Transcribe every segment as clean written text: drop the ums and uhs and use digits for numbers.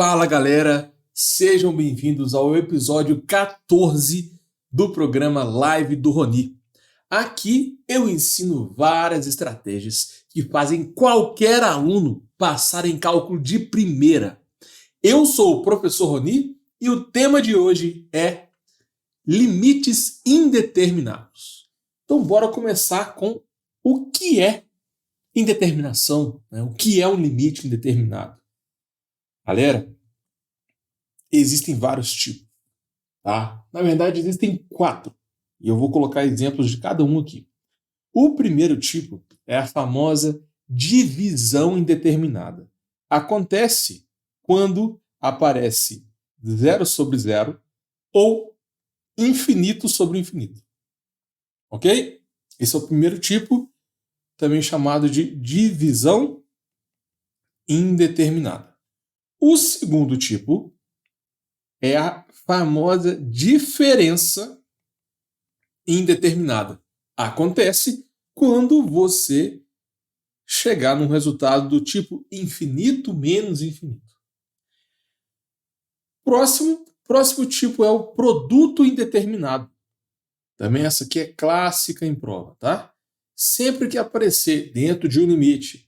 Fala galera, sejam bem-vindos ao episódio 14 do programa Live do Roni. Aqui eu ensino várias estratégias que fazem qualquer aluno passar em cálculo de primeira. Eu sou o professor Roni e o tema de hoje é limites indeterminados. Então bora começar com o que é indeterminação, né? O que é um limite indeterminado. Galera, existem vários tipos, tá? Na verdade, existem 4. E eu vou colocar exemplos de cada um aqui. O primeiro tipo é a famosa divisão indeterminada. Acontece quando aparece 0 sobre 0 ou infinito sobre infinito. Ok? Esse é o primeiro tipo, também chamado de divisão indeterminada. O segundo tipo é a famosa diferença indeterminada. Acontece quando você chegar num resultado do tipo infinito menos infinito. Próximo tipo é o produto indeterminado. Também essa aqui é clássica em prova, tá? Sempre que aparecer dentro de um limite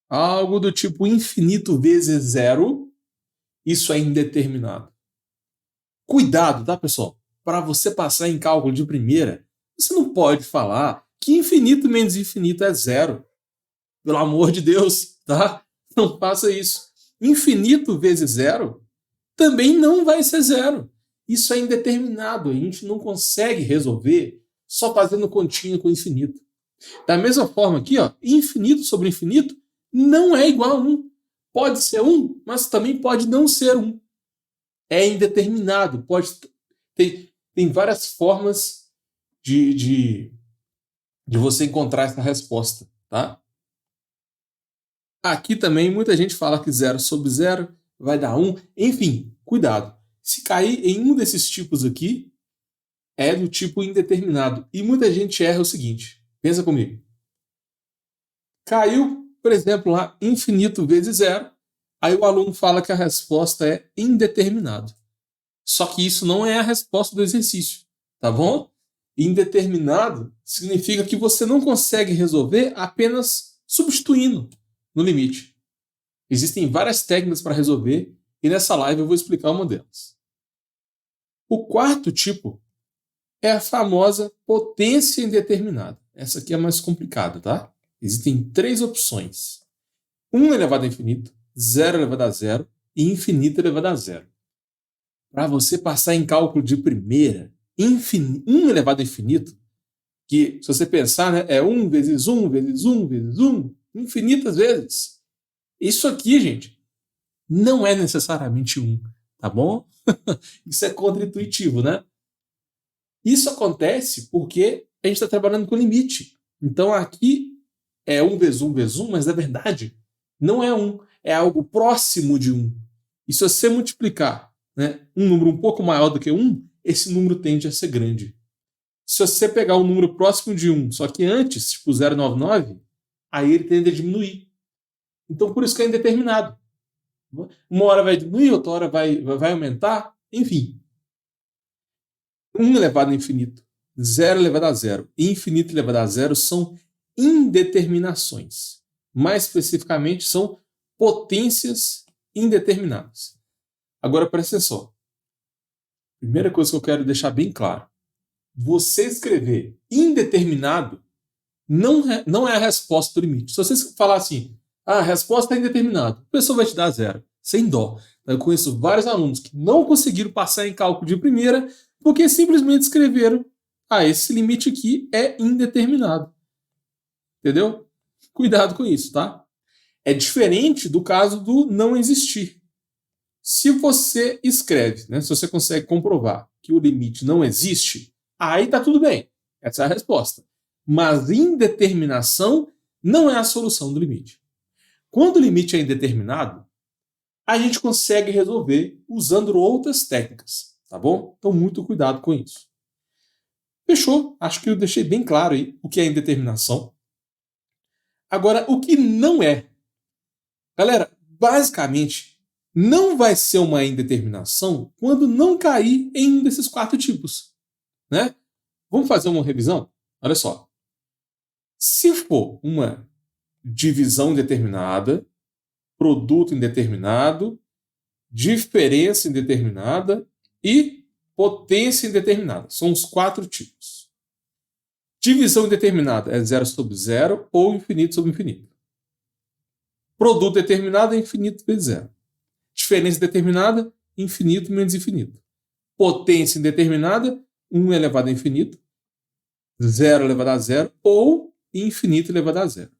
algo do tipo infinito vezes zero, isso é indeterminado. Cuidado, tá, pessoal? Para você passar em cálculo de primeira, você não pode falar que infinito menos infinito é zero. Pelo amor de Deus, tá? Não faça isso. Infinito vezes zero também não vai ser zero. Isso é indeterminado. A gente não consegue resolver só fazendo continha com infinito. Da mesma forma aqui, ó, infinito sobre infinito não é igual a 1. Pode ser 1, mas também pode não ser 1. É indeterminado. Tem várias formas de você encontrar essa resposta, tá? Aqui também muita gente fala que 0 sobre 0 vai dar 1. Enfim, cuidado. Se cair em um desses tipos aqui, é do tipo indeterminado. E muita gente erra o seguinte. Pensa comigo. Caiu, por exemplo, lá infinito vezes 0. Aí o aluno fala que a resposta é indeterminado. Só que isso não é a resposta do exercício, tá bom? Indeterminado significa que você não consegue resolver apenas substituindo no limite. Existem várias técnicas para resolver e nessa live eu vou explicar uma delas. O quarto tipo é a famosa potência indeterminada. Essa aqui é mais complicada, tá? Existem 3 opções. 1 elevado a infinito, 0 elevado a 0 e infinito elevado a 0. Para você passar em cálculo de primeira, 1 elevado a infinito, que se você pensar, né, é 1 vezes 1 vezes 1 vezes 1, infinitas vezes. Isso aqui, gente, não é necessariamente 1, tá bom? Isso é contra-intuitivo, né? Isso acontece porque a gente está trabalhando com limite. Então aqui é 1 vezes 1 vezes 1, mas na verdade não é 1, é algo próximo de 1. E se você multiplicar, né, um número um pouco maior do que 1, esse número tende a ser grande. Se você pegar um número próximo de 1, só que antes, tipo 0,99, aí ele tende a diminuir. Então por isso que é indeterminado. Uma hora vai diminuir, outra hora vai aumentar, enfim. 1 elevado a infinito, 0 elevado a 0 e infinito elevado a 0 são indeterminações. Mais especificamente, são potências indeterminadas. Agora, presta atenção. Primeira coisa que eu quero deixar bem claro. Você escrever indeterminado não é a resposta do limite. Se você falar assim, a resposta é indeterminado, a pessoa vai te dar 0, sem dó. Eu conheço vários alunos que não conseguiram passar em cálculo de primeira porque simplesmente escreveram, esse limite aqui é indeterminado. Entendeu? Cuidado com isso, tá? É diferente do caso do não existir. Se você escreve, né, se você consegue comprovar que o limite não existe, aí tá tudo bem. Essa é a resposta. Mas indeterminação não é a solução do limite. Quando o limite é indeterminado, a gente consegue resolver usando outras técnicas, tá bom? Então, muito cuidado com isso. Fechou? Acho que eu deixei bem claro aí o que é indeterminação. Agora, o que não é? Galera, basicamente, não vai ser uma indeterminação quando não cair em um desses 4 tipos, né? Vamos fazer uma revisão? Olha só. Se for uma divisão indeterminada, produto indeterminado, diferença indeterminada e potência indeterminada. São os 4 tipos. Divisão indeterminada é 0 sobre 0 ou infinito sobre infinito. Produto determinado é infinito vezes 0. Diferença determinada, infinito menos infinito. Potência indeterminada, 1 elevado a infinito, 0 elevado a 0 ou infinito elevado a 0.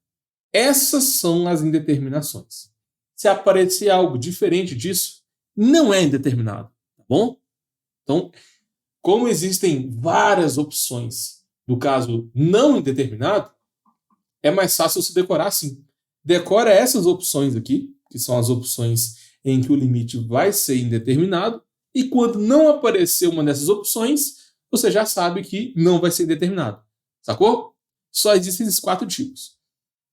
Essas são as indeterminações. Se aparecer algo diferente disso, não é indeterminado, tá bom? Então, como existem várias opções no caso não indeterminado, é mais fácil você decorar assim. Decora essas opções aqui, que são as opções em que o limite vai ser indeterminado, e quando não aparecer uma dessas opções, você já sabe que não vai ser indeterminado. Sacou? Só existem esses 4 tipos.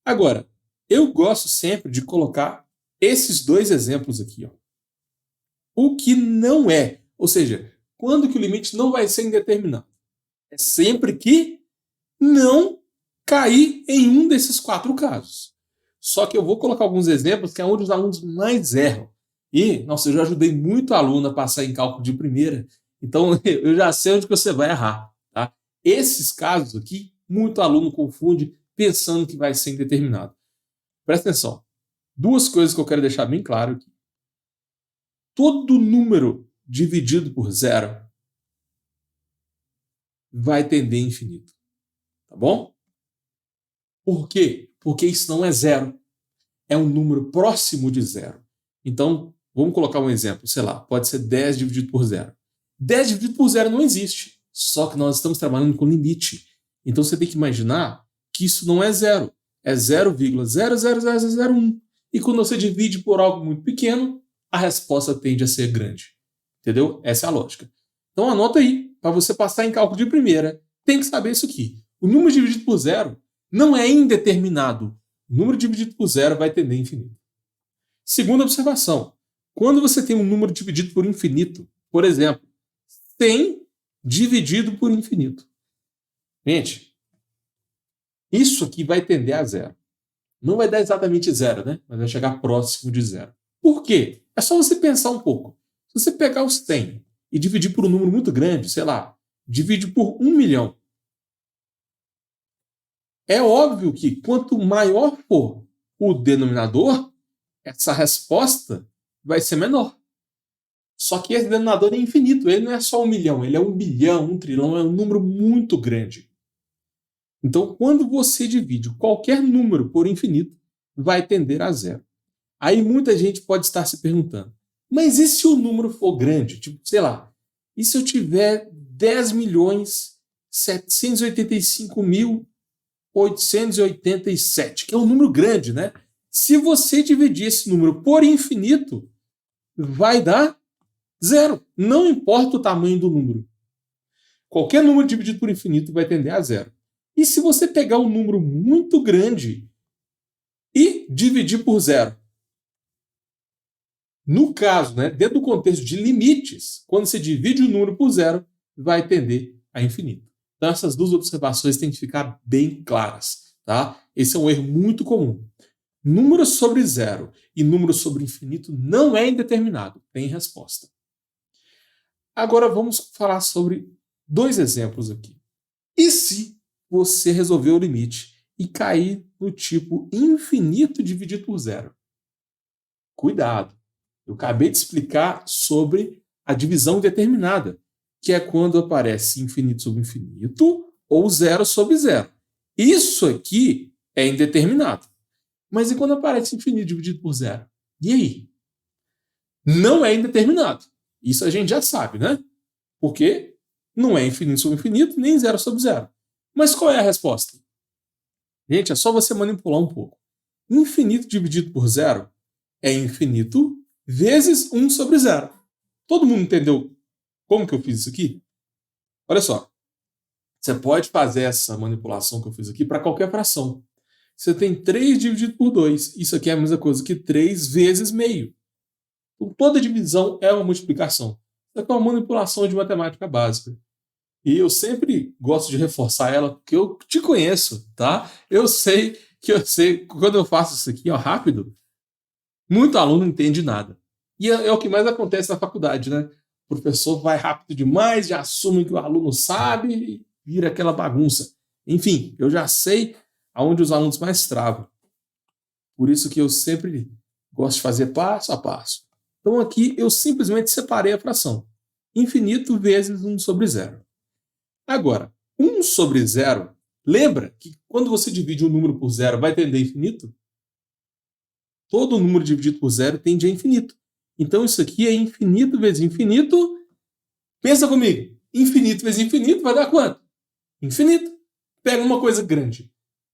Agora, eu gosto sempre de colocar esses 2 exemplos aqui. Ó. O que não é, ou seja, quando que o limite não vai ser indeterminado? É sempre que não cair em um desses 4 casos. Só que eu vou colocar alguns exemplos que é onde os alunos mais erram. E, nossa, eu já ajudei muito aluno a passar em cálculo de primeira, então eu já sei onde que você vai errar. Tá? Esses casos aqui, muito aluno confunde pensando que vai ser indeterminado. Presta atenção. 2 coisas que eu quero deixar bem claro aqui. Todo número dividido por 0 vai tender a infinito. Tá bom? Por quê? Porque isso não é 0. É um número próximo de 0. Então, vamos colocar um exemplo. Sei lá, pode ser 10 dividido por 0. 10 dividido por 0 não existe. Só que nós estamos trabalhando com limite. Então, você tem que imaginar que isso não é 0. É 0,00001. E quando você divide por algo muito pequeno, a resposta tende a ser grande. Entendeu? Essa é a lógica. Então, anota aí. Para você passar em cálculo de primeira, tem que saber isso aqui. O número dividido por 0 não é indeterminado. O número dividido por 0 vai tender a infinito. Segunda observação. Quando você tem um número dividido por infinito, por exemplo, 100 dividido por infinito. Gente, isso aqui vai tender a 0. Não vai dar exatamente 0, né? Mas vai chegar próximo de 0. Por quê? É só você pensar um pouco. Se você pegar os 100 e dividir por um número muito grande, sei lá, divide por 1 milhão. É óbvio que quanto maior for o denominador, essa resposta vai ser menor. Só que esse denominador é infinito, ele não é só 1 milhão, ele é 1 bilhão, 1 trilhão, é um número muito grande. Então, quando você divide qualquer número por infinito, vai tender a 0. Aí muita gente pode estar se perguntando, mas e se o número for grande? Tipo, sei lá, e se eu tiver 10.785.887, que é um número grande, né? Se você dividir esse número por infinito, vai dar 0. Não importa o tamanho do número. Qualquer número dividido por infinito vai tender a 0. E se você pegar um número muito grande e dividir por 0? No caso, né, dentro do contexto de limites, quando você divide o número por 0, vai tender a infinito. Então essas 2 observações têm que ficar bem claras. Tá? Esse é um erro muito comum. Número sobre 0 e número sobre infinito não é indeterminado. Tem resposta. Agora vamos falar sobre 2 exemplos aqui. E se você resolver o limite e cair no tipo infinito dividido por 0? Cuidado. Eu acabei de explicar sobre a divisão indeterminada, que é quando aparece infinito sobre infinito ou 0 sobre 0. Isso aqui é indeterminado. Mas e quando aparece infinito dividido por 0? E aí? Não é indeterminado. Isso a gente já sabe, né? Porque não é infinito sobre infinito, nem 0 sobre 0. Mas qual é a resposta? Gente, é só você manipular um pouco. Infinito dividido por 0 é infinito vezes 1 sobre 0. Todo mundo entendeu como que eu fiz isso aqui? Olha só. Você pode fazer essa manipulação que eu fiz aqui para qualquer fração. Você tem 3 dividido por 2. Isso aqui é a mesma coisa que 3 vezes meio. Então, toda divisão é uma multiplicação. Isso aqui é uma manipulação de matemática básica. E eu sempre gosto de reforçar ela, porque eu te conheço, tá? Eu sei, quando eu faço isso aqui, ó, rápido, muito aluno não entende nada. E é o que mais acontece na faculdade, né? O professor vai rápido demais, já assume que o aluno sabe e vira aquela bagunça. Enfim, eu já sei aonde os alunos mais travam. Por isso que eu sempre gosto de fazer passo a passo. Então aqui eu simplesmente separei a fração. Infinito vezes 1 sobre 0. Agora, 1 sobre 0, lembra que quando você divide um número por 0 vai tender a infinito? Todo número dividido por 0 tende a infinito. Então isso aqui é infinito vezes infinito. Pensa comigo. Infinito vezes infinito vai dar quanto? Infinito. Pega uma coisa grande.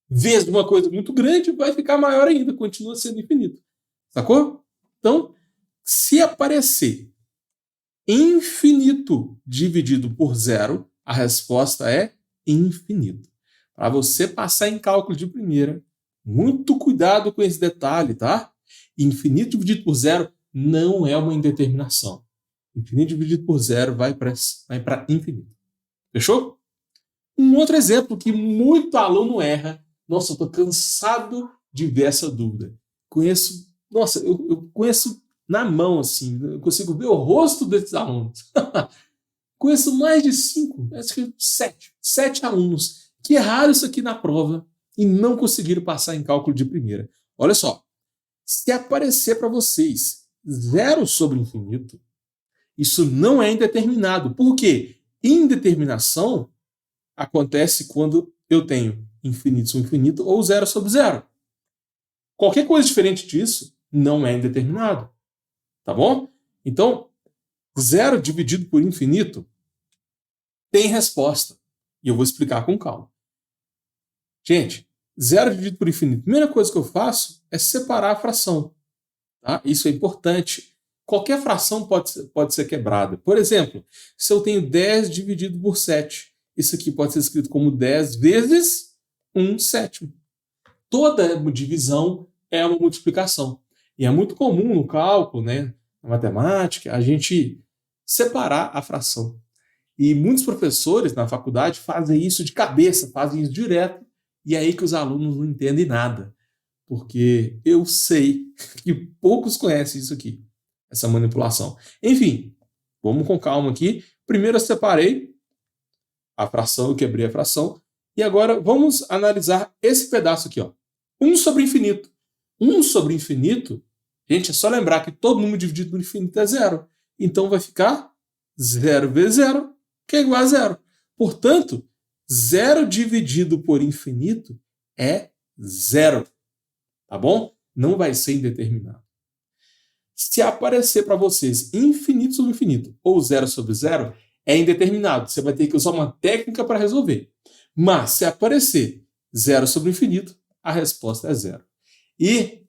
Vezes uma coisa muito grande, vai ficar maior ainda. Continua sendo infinito. Sacou? Então, se aparecer infinito dividido por 0, a resposta é infinito. Para você passar em cálculo de primeira, muito cuidado com esse detalhe, tá? Infinito dividido por 0 não é uma indeterminação. Infinito dividido por 0 vai para infinito. Fechou? Um outro exemplo que muito aluno erra. Nossa, eu estou cansado de ver essa dúvida. Eu conheço na mão, assim, eu consigo ver o rosto desses alunos. Conheço mais de 5, acho que 7 alunos que erraram isso aqui na prova e não conseguiram passar em cálculo de primeira. Olha só, se aparecer para vocês 0 sobre infinito, isso não é indeterminado. Por quê? Indeterminação acontece quando eu tenho infinito sobre infinito ou 0 sobre 0. Qualquer coisa diferente disso não é indeterminado. Tá bom? Então, 0 dividido por infinito tem resposta. E eu vou explicar com calma. Gente, 0 dividido por infinito, a primeira coisa que eu faço é separar a fração. Tá? Isso é importante. Qualquer fração pode ser quebrada. Por exemplo, se eu tenho 10 dividido por 7, isso aqui pode ser escrito como 10 vezes 1/7. Toda divisão é uma multiplicação. E é muito comum no cálculo, né, na matemática, a gente separar a fração. E muitos professores na faculdade fazem isso de cabeça, fazem isso direto, e é aí que os alunos não entendem nada. Porque eu sei que poucos conhecem isso aqui, essa manipulação. Enfim, vamos com calma aqui. Primeiro eu separei a fração, eu quebrei a fração, e agora vamos analisar esse pedaço aqui, ó. 1 sobre infinito. 1 sobre infinito, gente, é só lembrar que todo número dividido por infinito é 0. Então vai ficar 0 vezes 0, que é igual a 0. Portanto, 0 dividido por infinito é 0. Tá bom? Não vai ser indeterminado. Se aparecer para vocês infinito sobre infinito ou 0 sobre 0, é indeterminado. Você vai ter que usar uma técnica para resolver. Mas se aparecer 0 sobre infinito, a resposta é 0. E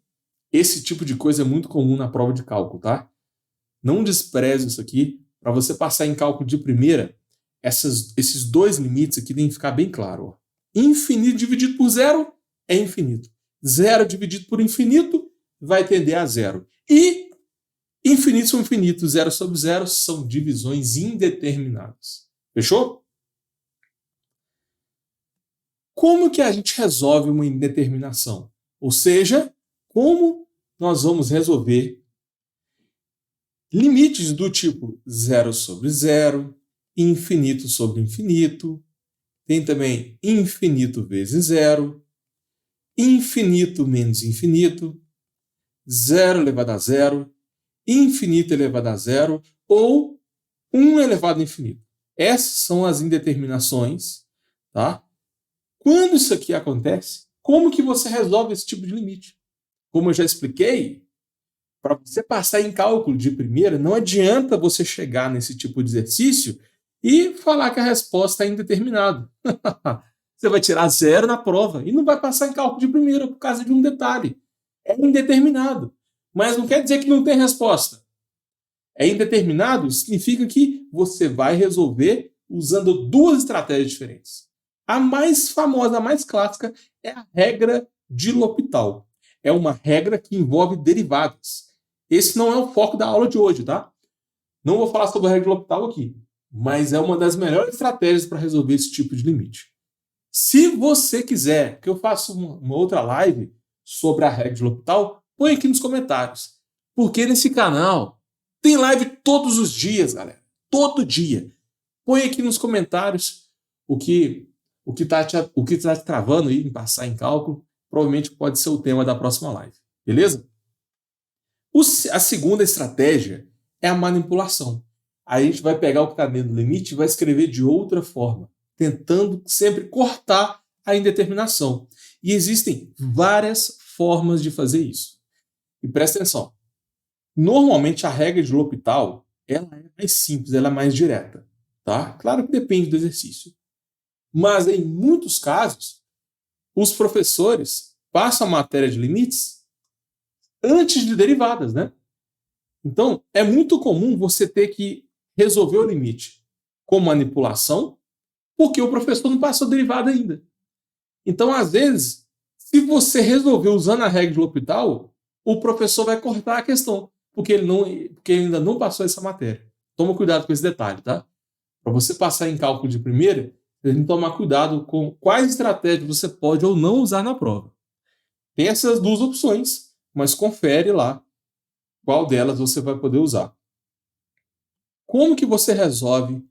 esse tipo de coisa é muito comum na prova de cálculo, tá? Não despreze isso aqui. Para você passar em cálculo de primeira, esses dois limites aqui tem que ficar bem claro. Ó. Infinito dividido por 0 é infinito. 0 dividido por infinito vai tender a 0. E infinito sobre infinito, 0 sobre 0 são divisões indeterminadas. Fechou? Como que a gente resolve uma indeterminação? Ou seja, como nós vamos resolver limites do tipo 0 sobre 0, infinito sobre infinito, tem também infinito vezes 0, infinito menos infinito, 0 elevado a 0, infinito elevado a 0 ou 1 elevado a infinito. Essas são as indeterminações, tá? Quando isso aqui acontece, como que você resolve esse tipo de limite? Como eu já expliquei, para você passar em cálculo de primeira, não adianta você chegar nesse tipo de exercício e falar que a resposta é indeterminada. Você vai tirar 0 na prova e não vai passar em cálculo de primeira por causa de um detalhe. É indeterminado. Mas não quer dizer que não tem resposta. É indeterminado significa que você vai resolver usando duas estratégias diferentes. A mais famosa, a mais clássica, é a regra de L'Hopital. É uma regra que envolve derivadas. Esse não é o foco da aula de hoje, tá? Não vou falar sobre a regra de L'Hopital aqui, mas é uma das melhores estratégias para resolver esse tipo de limite. Se você quiser que eu faça uma outra live sobre a regra de L'Hopital, põe aqui nos comentários. Porque nesse canal tem live todos os dias, galera. Todo dia. Põe aqui nos comentários o que tá te travando aí em passar em cálculo. Provavelmente pode ser o tema da próxima live. Beleza? A segunda estratégia é a manipulação. Aí a gente vai pegar o que está dentro do limite e vai escrever de outra forma, tentando sempre cortar a indeterminação. E existem várias formas de fazer isso. E presta atenção. Normalmente a regra de L'Hopital ela é mais simples, ela é mais direta. Tá? Claro que depende do exercício. Mas em muitos casos, os professores passam a matéria de limites antes de derivadas, né? Então, é muito comum você ter que resolver o limite com manipulação, porque o professor não passou a derivada ainda. Então, às vezes, se você resolver usando a regra de L'Hopital, o professor vai cortar a questão, porque ele ainda não passou essa matéria. Toma cuidado com esse detalhe, tá? Para você passar em cálculo de primeira, você tem que tomar cuidado com quais estratégias você pode ou não usar na prova. Tem essas duas opções, mas confere lá qual delas você vai poder usar. Como que você resolve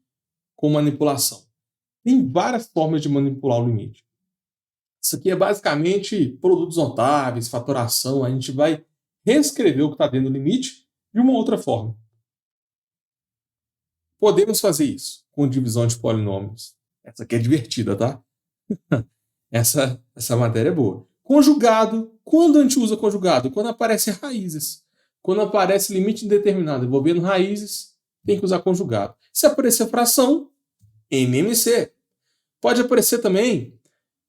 com manipulação? Tem várias formas de manipular o limite. Isso aqui é basicamente produtos notáveis, fatoração. A gente vai reescrever o que está dentro do limite de uma outra forma. Podemos fazer isso com divisão de polinômios. Essa aqui é divertida, tá? Essa matéria é boa. Conjugado. Quando a gente usa conjugado? Quando aparecem raízes. Quando aparece limite indeterminado envolvendo raízes, tem que usar conjugado. Se aparecer fração, MMC. Pode aparecer também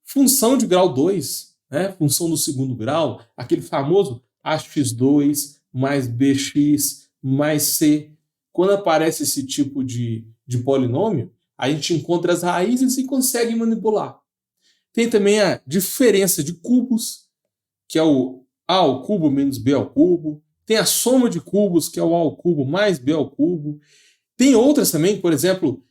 função de grau 2, né? Função do segundo grau, aquele famoso ax2 mais bx mais c. Quando aparece esse tipo de polinômio, a gente encontra as raízes e consegue manipular. Tem também a diferença de cubos, que é o a ao cubo menos b ao cubo. Tem a soma de cubos, que é o a ao cubo mais b ao cubo. Tem outras também, por exemplo,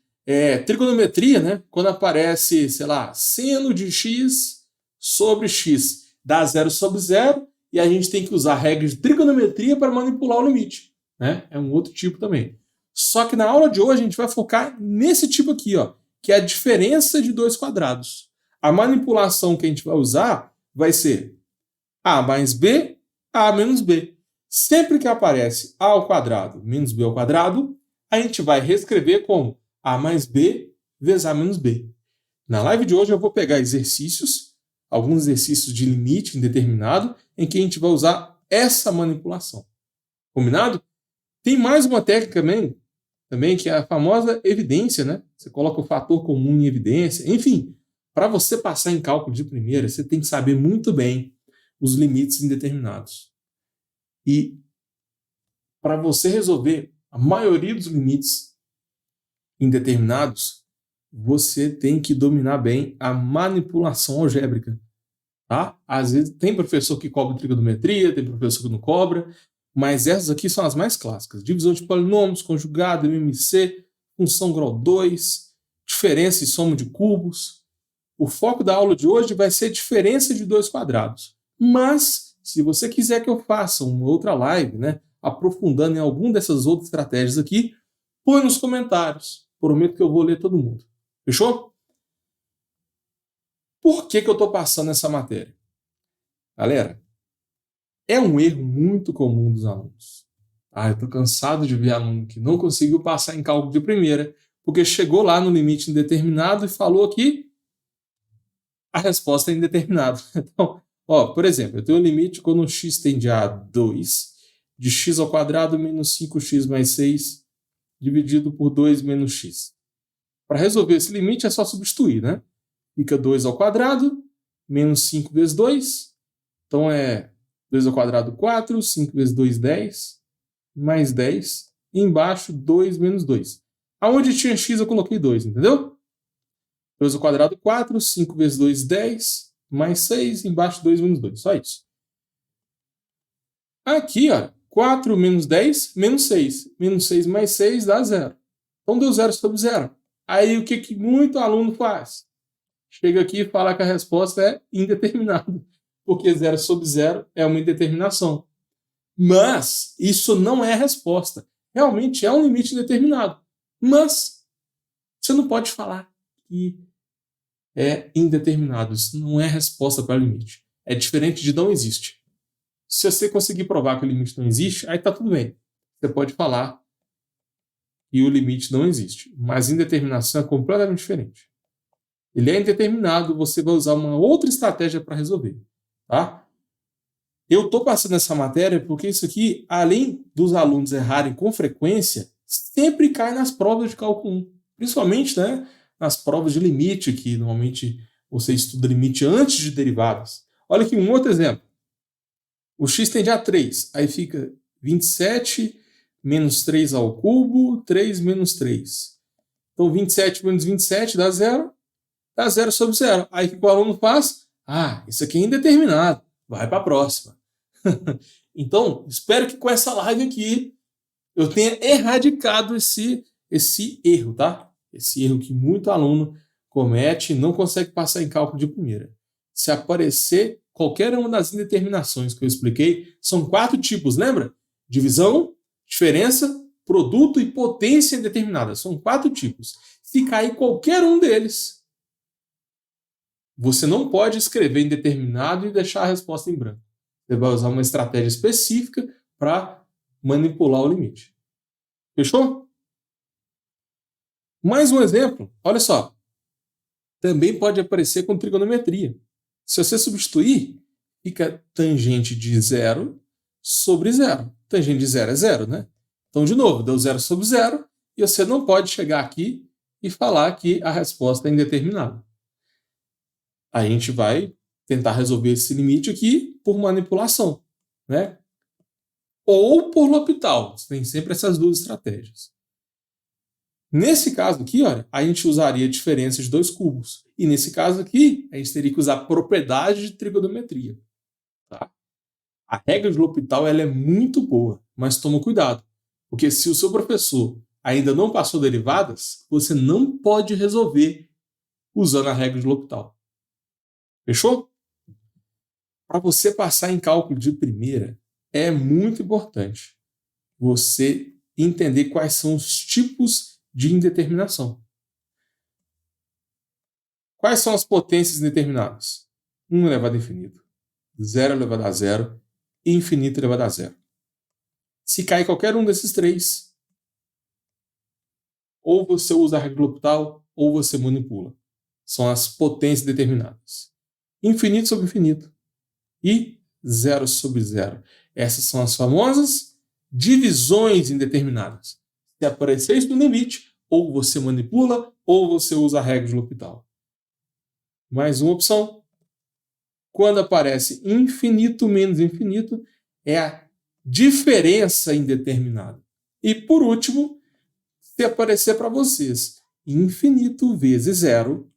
trigonometria, né? Quando aparece, sei lá, seno de x sobre x dá 0 sobre 0, e a gente tem que usar a regra de trigonometria para manipular o limite. Né? É um outro tipo também. Só que na aula de hoje a gente vai focar nesse tipo aqui, ó, que é a diferença de dois quadrados. A manipulação que a gente vai usar vai ser a mais b, a menos b. Sempre que aparece a ao quadrado menos b ao quadrado, a gente vai reescrever como a mais b vezes a menos b. Na live de hoje eu vou pegar exercícios, alguns exercícios de limite indeterminado, em que a gente vai usar essa manipulação. Combinado? Tem mais uma técnica também que é a famosa evidência, né? Você coloca o fator comum em evidência. Enfim, para você passar em cálculo de primeira, você tem que saber muito bem os limites indeterminados. E para você resolver a maioria dos limites indeterminados, você tem que dominar bem a manipulação algébrica. Tá? Às vezes tem professor que cobra trigonometria, tem professor que não cobra, mas essas aqui são as mais clássicas. Divisão de polinômios, conjugado, MMC, função grau 2, diferença e soma de cubos. O foco da aula de hoje vai ser diferença de dois quadrados. Mas, se você quiser que eu faça uma outra live, né, aprofundando em alguma dessas outras estratégias aqui, põe nos comentários. Prometo que eu vou ler todo mundo. Fechou? Por que eu estou passando essa matéria? Galera, é um erro muito comum dos alunos. Eu estou cansado de ver aluno que não conseguiu passar em cálculo de primeira, porque chegou lá no limite indeterminado e falou que a resposta é indeterminada. Então, por exemplo, eu tenho um limite quando x tende a 2, de x ao quadrado menos 5x mais 6, dividido por 2 menos x. Para resolver esse limite é só substituir, né? Fica 2 ao quadrado, menos 5 vezes 2. Então é 2 ao quadrado 4, 5 vezes 2, 10, mais 10. E embaixo, 2 menos 2. Aonde tinha x eu coloquei 2, entendeu? 2 ao quadrado 4, 5 vezes 2, 10, mais 6, embaixo 2 menos 2. Só isso. Aqui, ó, 4 menos 10, menos 6. Menos 6 mais 6 dá 0. Então deu 0 sobre 0. Aí o que muito aluno faz? Chega aqui e fala que a resposta é indeterminada, porque 0 sobre 0 é uma indeterminação. Mas isso não é a resposta. Realmente é um limite indeterminado. Mas você não pode falar que é indeterminado. Isso não é resposta para o limite. É diferente de não existe. Se você conseguir provar que o limite não existe, aí está tudo bem. Você pode falar que o limite não existe. Mas indeterminação é completamente diferente. Ele é indeterminado, você vai usar uma outra estratégia para resolver. Tá? Eu estou passando essa matéria porque isso aqui, além dos alunos errarem com frequência, sempre cai nas provas de cálculo 1. Principalmente, né, nas provas de limite, que normalmente você estuda limite antes de derivadas. Olha aqui um outro exemplo. O x tende a 3, aí fica 27 menos 3 ao cubo, 3 menos 3. Então 27 menos 27 dá 0. Dá 0 sobre 0. Aí o que o aluno faz? Ah, isso aqui é indeterminado. Vai para a próxima. Então, espero que com essa live aqui eu tenha erradicado esse erro, tá? Esse erro que muito aluno comete e não consegue passar em cálculo de primeira. Se aparecer qualquer uma das indeterminações que eu expliquei, são 4 tipos, lembra? Divisão, diferença, produto e potência indeterminada. São 4 tipos. Se cair qualquer um deles, você não pode escrever indeterminado e deixar a resposta em branco. Você vai usar uma estratégia específica para manipular o limite. Fechou? Mais um exemplo. Olha só. Também pode aparecer com trigonometria. Se você substituir, fica tangente de 0 sobre 0. Tangente de 0 é 0, né? Então, de novo, deu 0 sobre 0 e você não pode chegar aqui e falar que a resposta é indeterminada. A gente vai tentar resolver esse limite aqui por manipulação, né? Ou por L'Hopital. Tem sempre essas duas estratégias. Nesse caso aqui, olha, a gente usaria a diferença de 2 cubos. E nesse caso aqui, a gente teria que usar a propriedade de trigonometria. Tá? A regra de L'Hopital ela é muito boa, mas toma cuidado. Porque se o seu professor ainda não passou derivadas, você não pode resolver usando a regra de L'Hopital. Fechou? Para você passar em cálculo de primeira, é muito importante você entender quais são os tipos de indeterminação. Quais são as potências indeterminadas? 1 elevado a infinito, 0 elevado a 0, infinito elevado a 0. Se cair qualquer um desses 3, ou você usa a regra de L'Hopital, ou você manipula. São as potências determinadas. Infinito sobre infinito e 0 sobre 0. Essas são as famosas divisões indeterminadas. Se aparecer isso no limite, ou você manipula, ou você usa a regra de L'Hopital. Mais uma opção. Quando aparece infinito menos infinito, é a diferença indeterminada. E, por último, se aparecer para vocês infinito vezes 0,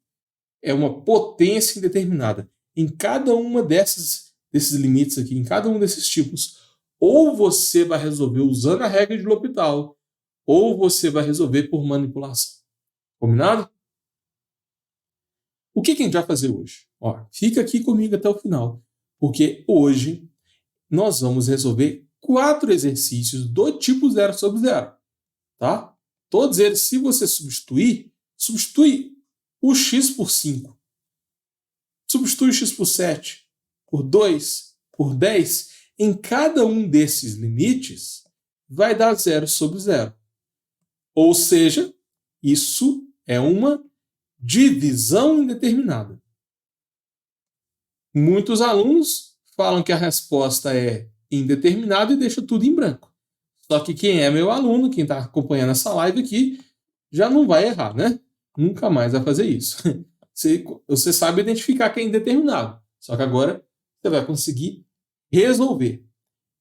é uma potência indeterminada. Em cada uma desses limites aqui, em cada um desses tipos, ou você vai resolver usando a regra de L'Hopital, ou você vai resolver por manipulação. Combinado? O que a gente vai fazer hoje? Ó, fica aqui comigo até o final, porque hoje nós vamos resolver 4 exercícios do tipo 0 sobre 0. Tá? Todos eles, se você substitui o x por 5. Substitui o x por 7, por 2, por 10. Em cada um desses limites, vai dar 0 sobre 0. Ou seja, isso é uma divisão indeterminada. Muitos alunos falam que a resposta é indeterminada e deixa tudo em branco. Só que quem é meu aluno, quem está acompanhando essa live aqui, já não vai errar, né? Nunca mais vai fazer isso. Você sabe identificar que é indeterminado. Só que agora você vai conseguir resolver.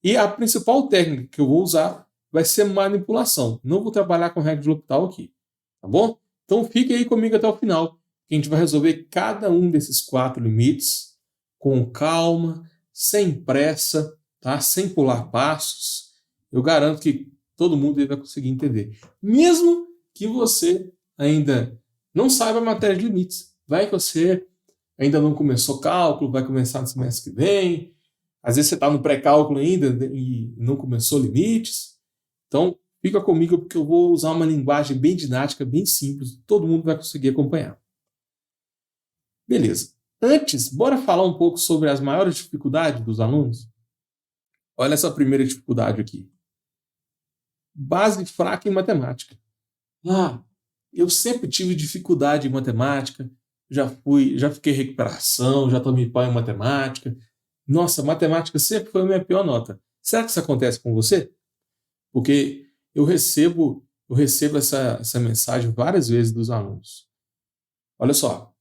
E a principal técnica que eu vou usar vai ser manipulação. Não vou trabalhar com regra de L'Hopital aqui. Tá bom? Então fique aí comigo até o final, que a gente vai resolver cada um desses 4 limites com calma, sem pressa, tá? Sem pular passos. eu garanto que todo mundo vai conseguir entender. Mesmo que você ainda não saiba a matéria de limites. Vai que você ainda não começou cálculo, vai começar no semestre que vem. Às vezes você está no pré-cálculo ainda e não começou limites. Então, fica comigo porque eu vou usar uma linguagem bem didática, bem simples. Todo mundo vai conseguir acompanhar. Beleza. Antes, bora falar um pouco sobre as maiores dificuldades dos alunos? Olha essa primeira dificuldade aqui. Base fraca em matemática. Eu sempre tive dificuldade em matemática, já fiquei em recuperação, já tomei pau em matemática. Nossa, matemática sempre foi a minha pior nota. Será que isso acontece com você? Porque eu recebo essa mensagem várias vezes dos alunos. Olha só,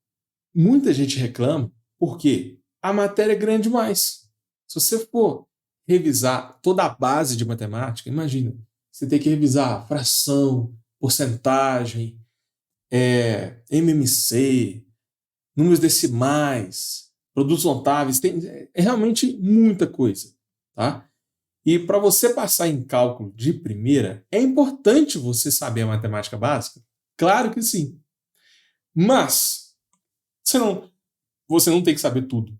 muita gente reclama porque a matéria é grande demais. Se você for revisar toda a base de matemática, imagina, você tem que revisar fração, porcentagem, MMC, números decimais, produtos notáveis, é realmente muita coisa, tá? E para você passar em cálculo de primeira, é importante você saber a matemática básica? Claro que sim. Mas você não tem que saber tudo.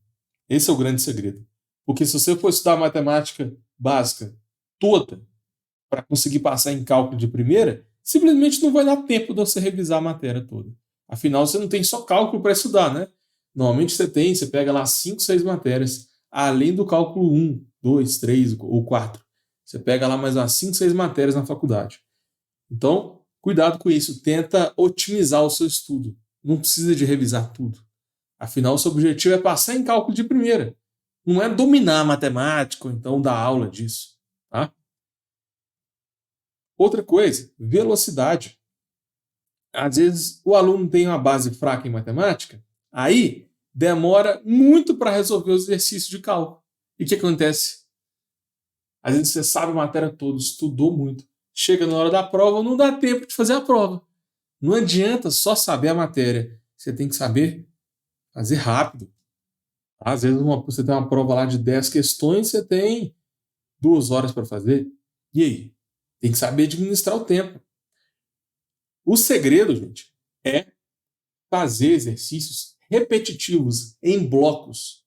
Esse é o grande segredo. Porque se você for estudar matemática básica toda para conseguir passar em cálculo de primeira, simplesmente não vai dar tempo de você revisar a matéria toda. Afinal, você não tem só cálculo para estudar, né? Normalmente você pega lá 5, 6 matérias, além do cálculo 1, 2, 3 ou 4. Você pega lá mais umas 5, 6 matérias na faculdade. Então, cuidado com isso. Tenta otimizar o seu estudo. Não precisa de revisar tudo. Afinal, o seu objetivo é passar em cálculo de primeira. Não é dominar a matemática ou então dar aula disso, tá? Outra coisa, velocidade. Às vezes o aluno tem uma base fraca em matemática, aí demora muito para resolver os exercícios de cálculo. E o que acontece? Às vezes você sabe a matéria toda, estudou muito. Chega na hora da prova, não dá tempo de fazer a prova. Não adianta só saber a matéria. Você tem que saber fazer rápido. Às vezes você tem uma prova lá de 10 questões, você tem 2 horas para fazer. E aí? Tem que saber administrar o tempo. O segredo, gente, é fazer exercícios repetitivos em blocos.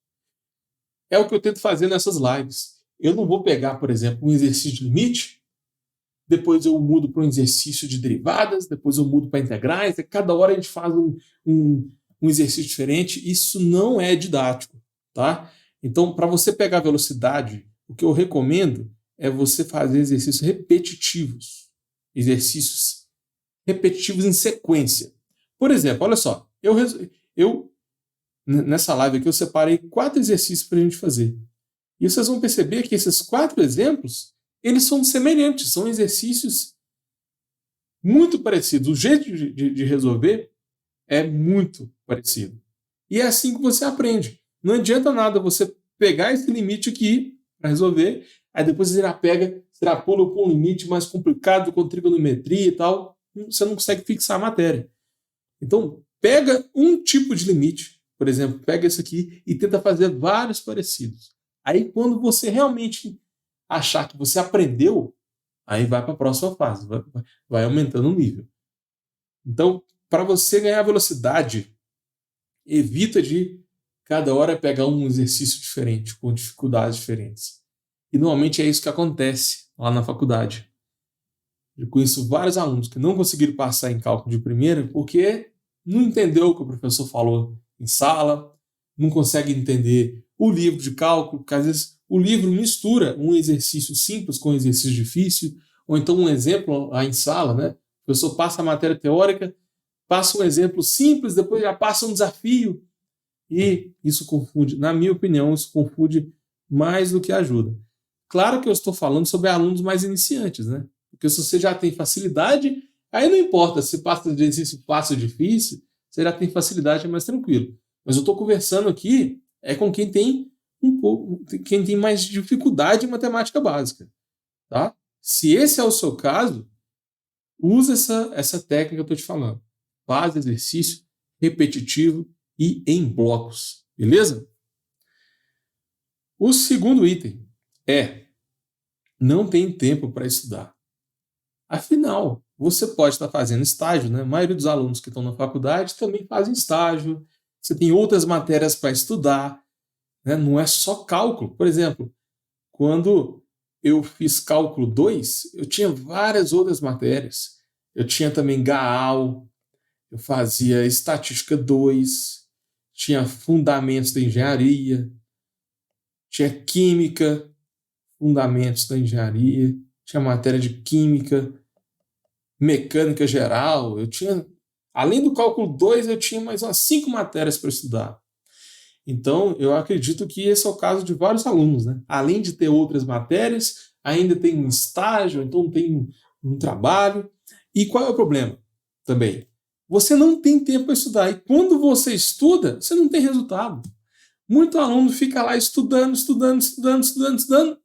É o que eu tento fazer nessas lives. Eu não vou pegar, por exemplo, um exercício de limite, depois eu mudo para um exercício de derivadas, depois eu mudo para integrais, cada hora a gente faz um exercício diferente. Isso não é didático, tá? Então, para você pegar velocidade, o que eu recomendo é você fazer exercícios repetitivos. Exercícios repetitivos em sequência. Por exemplo, olha só, eu nessa live aqui eu separei 4 exercícios para a gente fazer. E vocês vão perceber que esses 4 exemplos, eles são semelhantes, são exercícios muito parecidos. O jeito de resolver é muito parecido. E é assim que você aprende. Não adianta nada você pegar esse limite aqui para resolver, aí depois você extrapola para um limite mais complicado com trigonometria e tal, você não consegue fixar a matéria. Então, pega um tipo de limite, por exemplo, pega esse aqui e tenta fazer vários parecidos. Aí, quando você realmente achar que você aprendeu, aí vai para a próxima fase, vai aumentando o nível. Então, para você ganhar velocidade, evita de cada hora pegar um exercício diferente, com dificuldades diferentes. E normalmente é isso que acontece lá na faculdade. Eu conheço vários alunos que não conseguiram passar em cálculo de primeira porque não entendeu o que o professor falou em sala, não consegue entender o livro de cálculo, porque às vezes o livro mistura um exercício simples com um exercício difícil, ou então um exemplo lá em sala, né? O professor passa a matéria teórica, passa um exemplo simples, depois já passa um desafio, e isso confunde, na minha opinião, isso confunde mais do que ajuda. Claro que eu estou falando sobre alunos mais iniciantes, né? Porque se você já tem facilidade, aí não importa se passa de exercício fácil ou difícil, você já tem facilidade, é mais tranquilo. Mas eu estou conversando aqui com quem tem quem tem mais dificuldade em matemática básica, tá? Se esse é o seu caso, usa essa técnica que eu estou te falando. Faz exercício repetitivo e em blocos, beleza? O segundo item é não tem tempo para estudar. Afinal, você pode estar fazendo estágio, né? A maioria dos alunos que estão na faculdade também fazem estágio. Você tem outras matérias para estudar, né? Não é só cálculo. Por exemplo, quando eu fiz cálculo 2, eu tinha várias outras matérias. Eu tinha também GAAL, eu fazia estatística 2, tinha fundamentos da engenharia, tinha química, fundamentos da engenharia, tinha matéria de química, mecânica geral. Eu tinha, além do cálculo 2, eu tinha mais umas 5 matérias para estudar. Então, eu acredito que esse é o caso de vários alunos, né? Além de ter outras matérias, ainda tem um estágio, então tem um trabalho. E qual é o problema também? Você não tem tempo para estudar. E quando você estuda, você não tem resultado. Muito aluno fica lá estudando,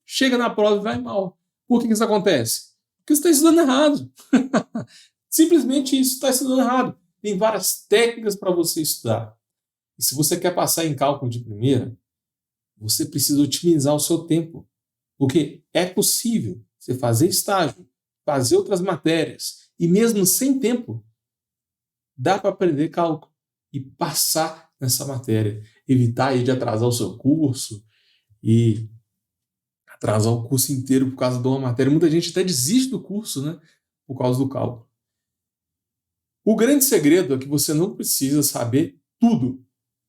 chega na prova e vai mal. Por que isso acontece? Porque você está estudando errado. Simplesmente isso, está estudando errado. Tem várias técnicas para você estudar. E se você quer passar em cálculo de primeira, você precisa otimizar o seu tempo. Porque é possível você fazer estágio, fazer outras matérias, e mesmo sem tempo, dá para aprender cálculo e passar nessa matéria. Evitar aí de atrasar o seu curso e atrasar o curso inteiro por causa de uma matéria. Muita gente até desiste do curso, né? Por causa do cálculo. O grande segredo é que você não precisa saber tudo.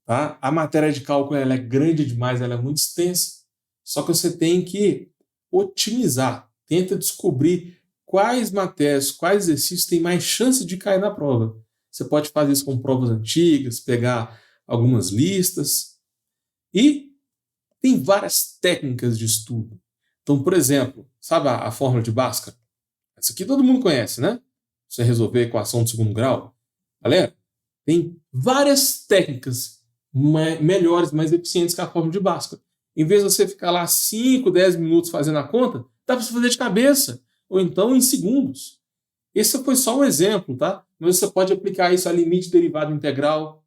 Tá? A matéria de cálculo ela é grande demais, ela é muito extensa. Só que você tem que otimizar. Tenta descobrir quais matérias, quais exercícios têm mais chance de cair na prova. Você pode fazer isso com provas antigas, pegar algumas listas. E tem várias técnicas de estudo. Então, por exemplo, sabe a fórmula de Bhaskara? Essa aqui todo mundo conhece, né? Você resolver a equação de segundo grau. Galera, tem várias técnicas melhores, mais eficientes que a fórmula de Bhaskara. Em vez de você ficar lá 5, 10 minutos fazendo a conta, dá para você fazer de cabeça, ou então em segundos. Esse foi só um exemplo, tá? Mas você pode aplicar isso a limite derivada integral.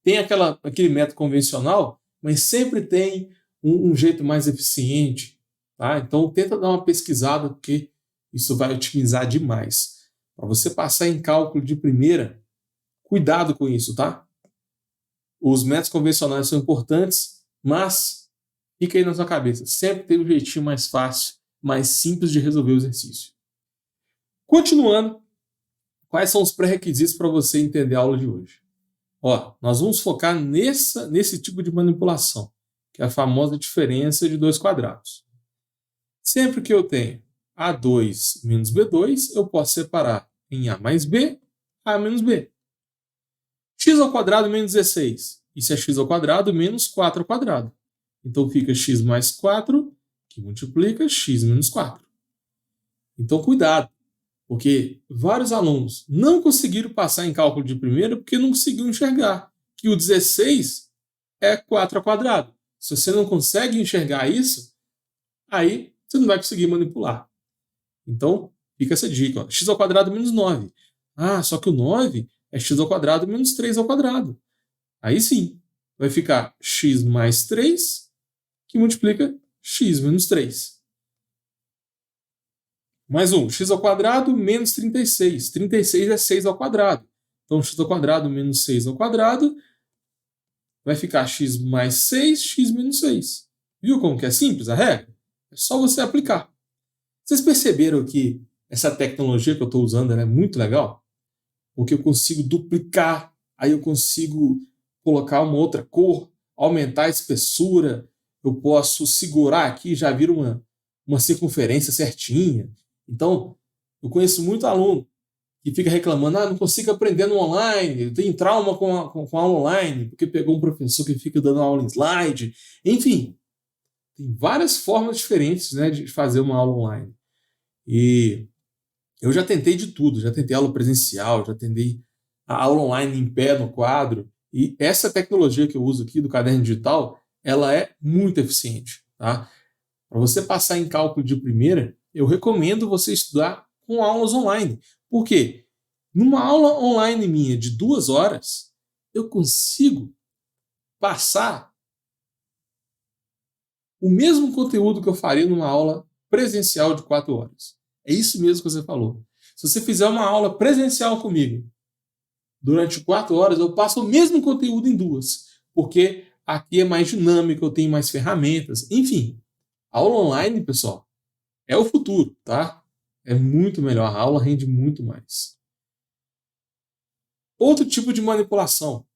Tem aquele método convencional, mas sempre tem um jeito mais eficiente. Tá? Então tenta dar uma pesquisada, porque isso vai otimizar demais. Para você passar em cálculo de primeira, cuidado com isso, tá? Os métodos convencionais são importantes, mas fica aí na sua cabeça. Sempre tem um jeitinho mais fácil, mais simples de resolver o exercício. Continuando, quais são os pré-requisitos para você entender a aula de hoje? Ó, nós vamos focar nesse tipo de manipulação, que é a famosa diferença de dois quadrados. Sempre que eu tenho A2 menos B2, eu posso separar em A mais B, A menos B. X ao quadrado menos 16. Isso é x ao quadrado menos 4 ao quadrado. Então fica x mais 4, que multiplica x menos 4. Então cuidado, porque vários alunos não conseguiram passar em cálculo de primeira porque não conseguiram enxergar que o 16 é 4 ao quadrado. Se você não consegue enxergar isso, aí você não vai conseguir manipular. Então, fica essa dica. Ó. X ao quadrado menos 9. Ah, só que o 9 é x ao quadrado menos 3 ao quadrado. Aí sim, vai ficar x mais 3, que multiplica x menos 3. Mais um, x ao quadrado menos 36. 36 é 6 ao quadrado. Então, x ao quadrado menos 6 ao quadrado vai ficar x mais 6, x menos 6. Viu como que é simples a regra? É só você aplicar. Vocês perceberam que essa tecnologia que eu estou usando é muito legal? Porque eu consigo duplicar, aí eu consigo colocar uma outra cor, aumentar a espessura, eu posso segurar aqui, já vira uma circunferência certinha. Então, eu conheço muito aluno que fica reclamando, não consigo aprender no online, tem trauma com a aula online, porque pegou um professor que fica dando aula em slide. Enfim, tem várias formas diferentes, né, de fazer uma aula online. E eu já tentei de tudo, já tentei aula presencial, já tentei a aula online em pé no quadro, e essa tecnologia que eu uso aqui do caderno digital, ela é muito eficiente. Tá? Para você passar em cálculo de primeira, eu recomendo você estudar com aulas online. Por quê? Numa aula online minha de 2 horas, eu consigo passar o mesmo conteúdo que eu faria numa aula presencial de 4 horas. É isso mesmo que você falou. Se você fizer uma aula presencial comigo, durante 4 horas, eu passo o mesmo conteúdo em 2, porque aqui é mais dinâmico, eu tenho mais ferramentas, enfim. Aula online, pessoal, é o futuro, tá? É muito melhor, a aula rende muito mais. Outro tipo de manipulação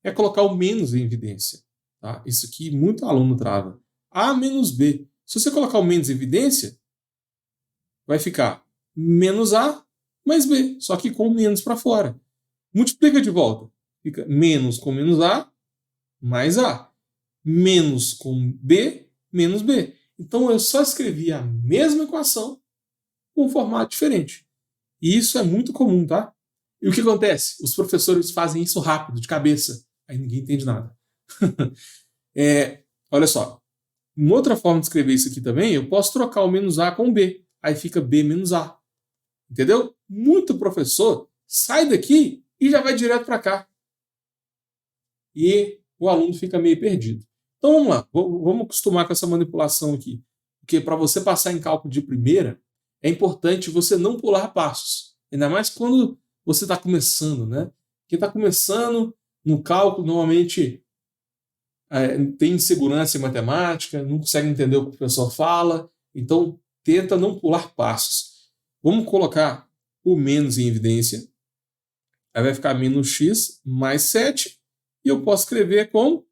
é colocar o menos em evidência. Tá? Isso aqui muito aluno trava. A menos B. Se você colocar o menos em evidência, vai ficar menos A mais B, só que com menos para fora. Multiplica de volta. Fica menos com menos A mais A. Menos com B menos B. Então eu só escrevi a mesma equação com um formato diferente. E isso é muito comum, tá? E o que acontece? Os professores fazem isso rápido, de cabeça. Aí ninguém entende nada. Olha só. Uma outra forma de escrever isso aqui também, eu posso trocar o menos A com B. Aí fica B menos A. Entendeu? Muito professor sai daqui e já vai direto para cá. E o aluno fica meio perdido. Então vamos lá, vamos acostumar com essa manipulação aqui. Porque para você passar em cálculo de primeira, é importante você não pular passos. Ainda mais quando você está começando, né? Quem está começando no cálculo normalmente tem insegurança em matemática, não consegue entender o que o professor fala, então tenta não pular passos. Vamos colocar o menos em evidência. Aí vai ficar menos x mais 7, e eu posso escrever como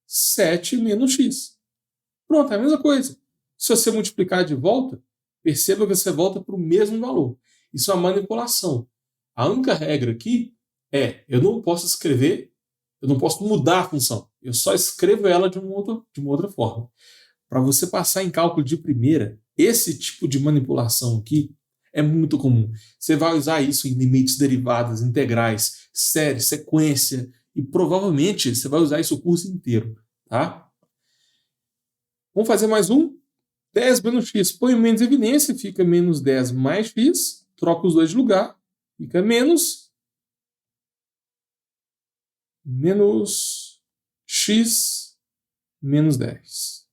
7 menos x. Pronto, é a mesma coisa. Se você multiplicar de volta, perceba que você volta para o mesmo valor. Isso é uma manipulação. A única regra aqui eu não posso escrever, eu não posso mudar a função. Eu só escrevo ela de uma outra forma. Para você passar em cálculo de primeira, esse tipo de manipulação aqui é muito comum. Você vai usar isso em limites derivadas, integrais, série, sequência, e provavelmente você vai usar isso o curso inteiro. Tá? Vamos fazer mais um. 10 menos x. Põe o menos em evidência, fica menos 10 mais x. Troca os dois de lugar, fica menos x menos 10.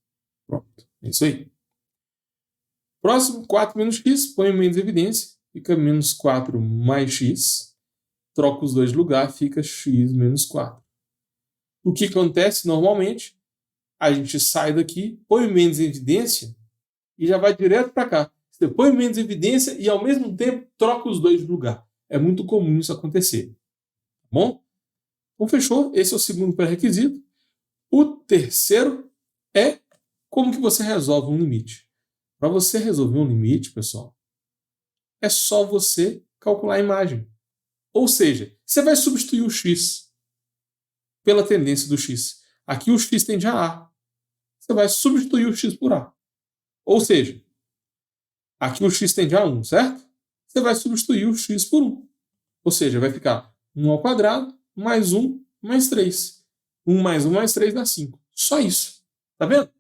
Pronto, é isso aí. Próximo, 4 menos x, põe o menos em evidência, fica menos 4 mais x. Troca os dois de lugar, fica x menos 4. O que acontece normalmente? A gente sai daqui, põe o menos em evidência e já vai direto para cá. Você põe o menos em evidência e ao mesmo tempo troca os dois de lugar. É muito comum isso acontecer. Tá bom? Então fechou, esse é o segundo pré-requisito. O terceiro é como que você resolve um limite. Para você resolver um limite, pessoal, é só você calcular a imagem. Ou seja, você vai substituir o x pela tendência do x. Aqui o x tende a A. Você vai substituir o x por A. Ou seja, aqui o x tende a 1, certo? Você vai substituir o x por 1. Ou seja, vai ficar 1 ao quadrado mais 1 mais 3. 1 mais 1 mais 3 dá 5. Só isso. Tá vendo?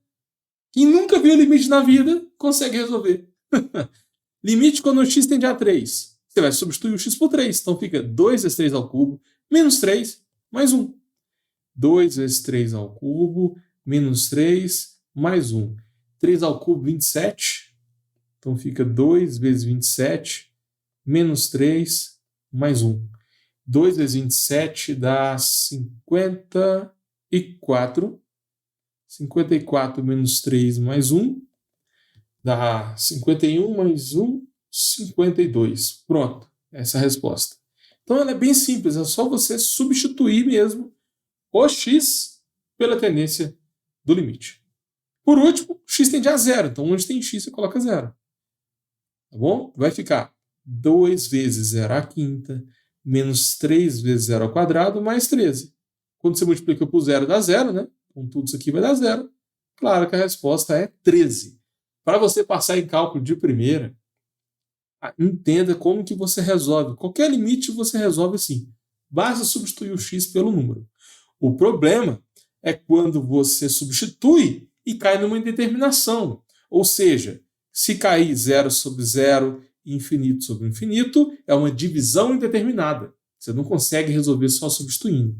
Quem nunca viu limite na vida consegue resolver. Limite quando o x tende a 3. Você vai substituir o x por 3. Então fica 2 vezes 3 ao cubo menos 3 mais 1. 2 vezes 3 ao cubo menos 3 mais 1. 3 ao cubo, 27. Então fica 2 vezes 27 menos 3 mais 1. 2 vezes 27 dá 54. 54 menos 3 mais 1 dá 51 mais 1, 52. Pronto, essa é a resposta. Então ela é bem simples, é só você substituir mesmo o x pela tendência do limite. Por último, x tende a 0, então onde tem x você coloca 0. Tá bom? Vai ficar 2 vezes 0 à quinta, menos 3 vezes 0 ao quadrado, mais 13. Quando você multiplica por 0, dá 0, né? Então tudo isso aqui vai dar 0. Claro que a resposta é 13. Para você passar em cálculo de primeira, entenda como que você resolve. Qualquer limite você resolve assim. Basta substituir o x pelo número. O problema é quando você substitui e cai numa indeterminação. Ou seja, se cair 0 sobre 0, infinito sobre infinito, é uma divisão indeterminada. Você não consegue resolver só substituindo.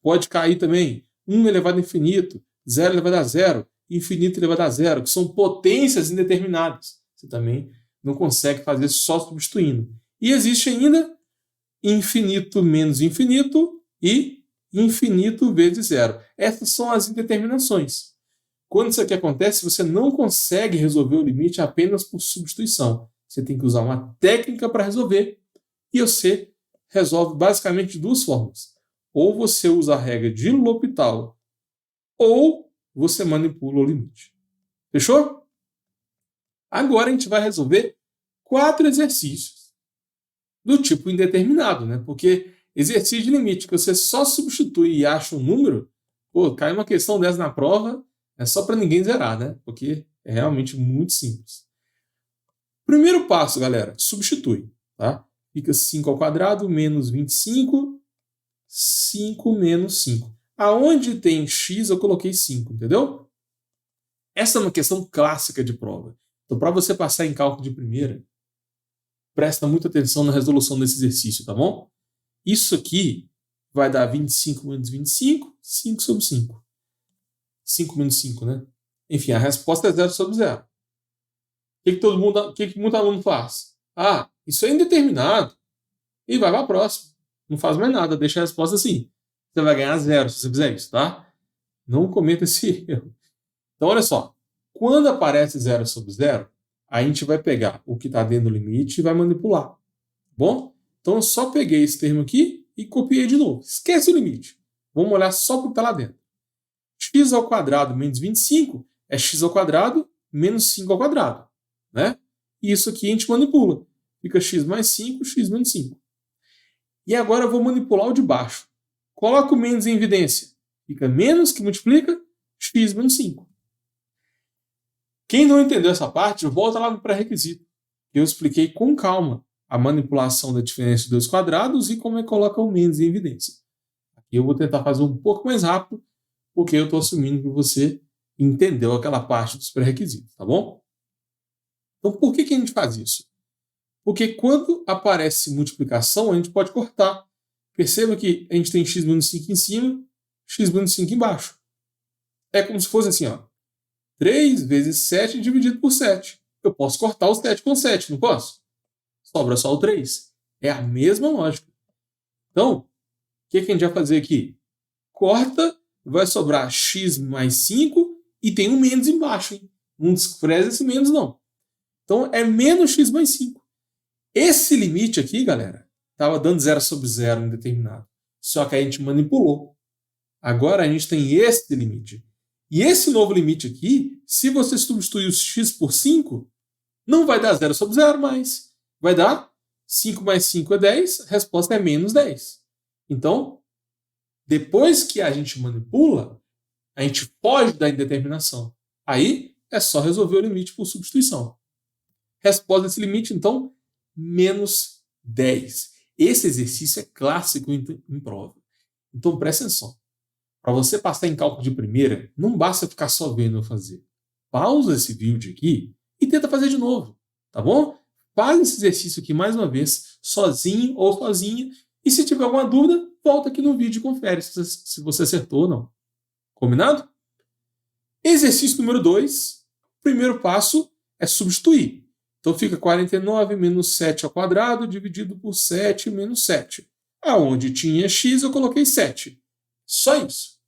Pode cair também 1 elevado a infinito, 0 elevado a 0, infinito elevado a 0, que são potências indeterminadas. Você também não consegue fazer só substituindo. E existe ainda infinito menos infinito e infinito vezes zero. Essas são as indeterminações. Quando isso aqui acontece, você não consegue resolver o limite apenas por substituição. Você tem que usar uma técnica para resolver. E você resolve basicamente de duas formas. Ou você usa a regra de L'Hopital, ou você manipula o limite. Fechou? Agora a gente vai resolver 4 exercícios do tipo indeterminado, né? Porque exercício de limite que você só substitui e acha um número, pô, cai uma questão dessa na prova, é só para ninguém zerar, né? Porque é realmente muito simples. Primeiro passo, galera, substitui, tá? Fica 5 ao quadrado menos 25, 5 menos 5. Aonde tem x, eu coloquei 5, entendeu? Essa é uma questão clássica de prova. Então, para você passar em cálculo de primeira, presta muita atenção na resolução desse exercício, tá bom? Isso aqui vai dar 25 menos 25, 5 sobre 5. 5 menos 5, né? Enfim, a resposta é 0 sobre 0. O que muito aluno faz? Ah, isso é indeterminado. E vai para a próxima. Não faz mais nada, deixa a resposta assim. Você vai ganhar 0 se você fizer isso, tá? Não cometa esse erro. Então, olha só. Quando aparece 0 sobre 0, a gente vai pegar o que está dentro do limite e vai manipular. Bom? Então, eu só peguei esse termo aqui e copiei de novo. Esquece o limite. Vamos olhar só para o que está lá dentro. X ao quadrado menos 25 é x ao quadrado menos 5 ao quadrado. Né? E isso aqui a gente manipula. Fica x mais 5, x menos 5. E agora eu vou manipular o de baixo. Coloco o menos em evidência. Fica menos que multiplica x menos 5. Quem não entendeu essa parte, volta lá no pré-requisito. Eu expliquei com calma a manipulação da diferença de dois quadrados e como é que coloca o menos em evidência. Aqui eu vou tentar fazer um pouco mais rápido, porque eu estou assumindo que você entendeu aquela parte dos pré-requisitos, tá bom? Então, por que a gente faz isso? Porque quando aparece multiplicação, a gente pode cortar. Perceba que a gente tem x menos 5 em cima, x menos 5 embaixo. É como se fosse assim, ó. 3 vezes 7 dividido por 7. Eu posso cortar o 7 com 7, não posso? Sobra só o 3. É a mesma lógica. Então, o que a gente vai fazer aqui? Corta, vai sobrar x mais 5 e tem um menos embaixo. Hein? Não despreza esse menos, não. Então, é menos x mais 5. Esse limite aqui, galera, estava dando 0 sobre 0 indeterminado. Só que a gente manipulou. Agora a gente tem esse limite. E esse novo limite aqui, se você substituir o x por 5, não vai dar 0 sobre 0 mais. Vai dar 5 mais 5 é 10, a resposta é menos 10. Então, depois que a gente manipula, a gente foge da indeterminação. Aí é só resolver o limite por substituição. Resposta desse limite, então, menos 10. Esse exercício é clássico em prova. Então, presta atenção. Para você passar em cálculo de primeira, não basta ficar só vendo eu fazer. Pausa esse vídeo aqui e tenta fazer de novo, tá bom? Faz esse exercício aqui mais uma vez, sozinho ou sozinha, e se tiver alguma dúvida, volta aqui no vídeo e confere se você acertou ou não. Combinado? Exercício número 2. Primeiro passo é substituir. Então fica 49 menos 7 ao quadrado dividido por 7 menos 7. Aonde tinha x, eu coloquei 7. Só isso.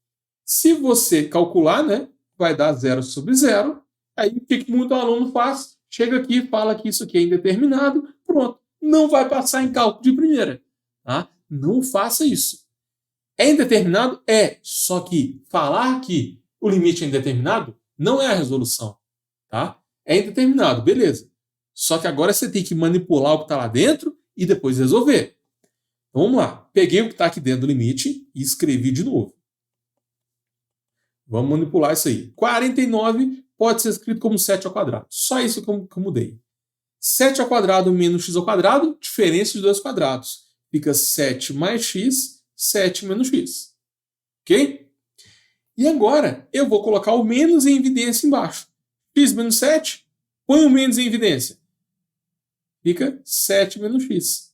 Se você calcular, né, vai dar 0 sobre 0. Aí o que muito aluno faz? Chega aqui e fala que isso aqui é indeterminado. Pronto. Não vai passar em cálculo de primeira. Tá? Não faça isso. É indeterminado? É. Só que falar que o limite é indeterminado não é a resolução. Tá? É indeterminado, beleza. Só que agora você tem que manipular o que está lá dentro e depois resolver. Então vamos lá. Peguei o que está aqui dentro do limite e escrevi de novo. Vamos manipular isso aí. 49 pode ser escrito como 7 ao quadrado. Só isso que eu mudei. 7 ao quadrado menos x ao quadrado, diferença de dois quadrados. Fica 7 mais x, 7 menos x. Ok? E agora eu vou colocar o menos em evidência embaixo. X menos 7, põe o menos em evidência. Fica 7 menos x.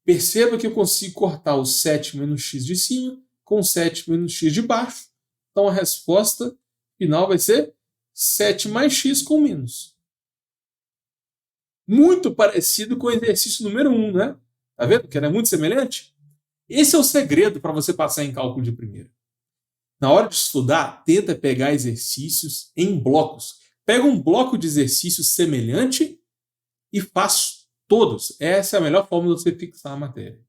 Perceba que eu consigo cortar o 7 menos x de cima com 7 menos x de baixo. Então a resposta final vai ser 7 mais x com menos. Muito parecido com o exercício número 1, né? Tá vendo que era muito semelhante? Esse é o segredo para você passar em cálculo de primeira. Na hora de estudar, tenta pegar exercícios em blocos. Pega um bloco de exercícios semelhante e faz todos. Essa é a melhor forma de você fixar a matéria.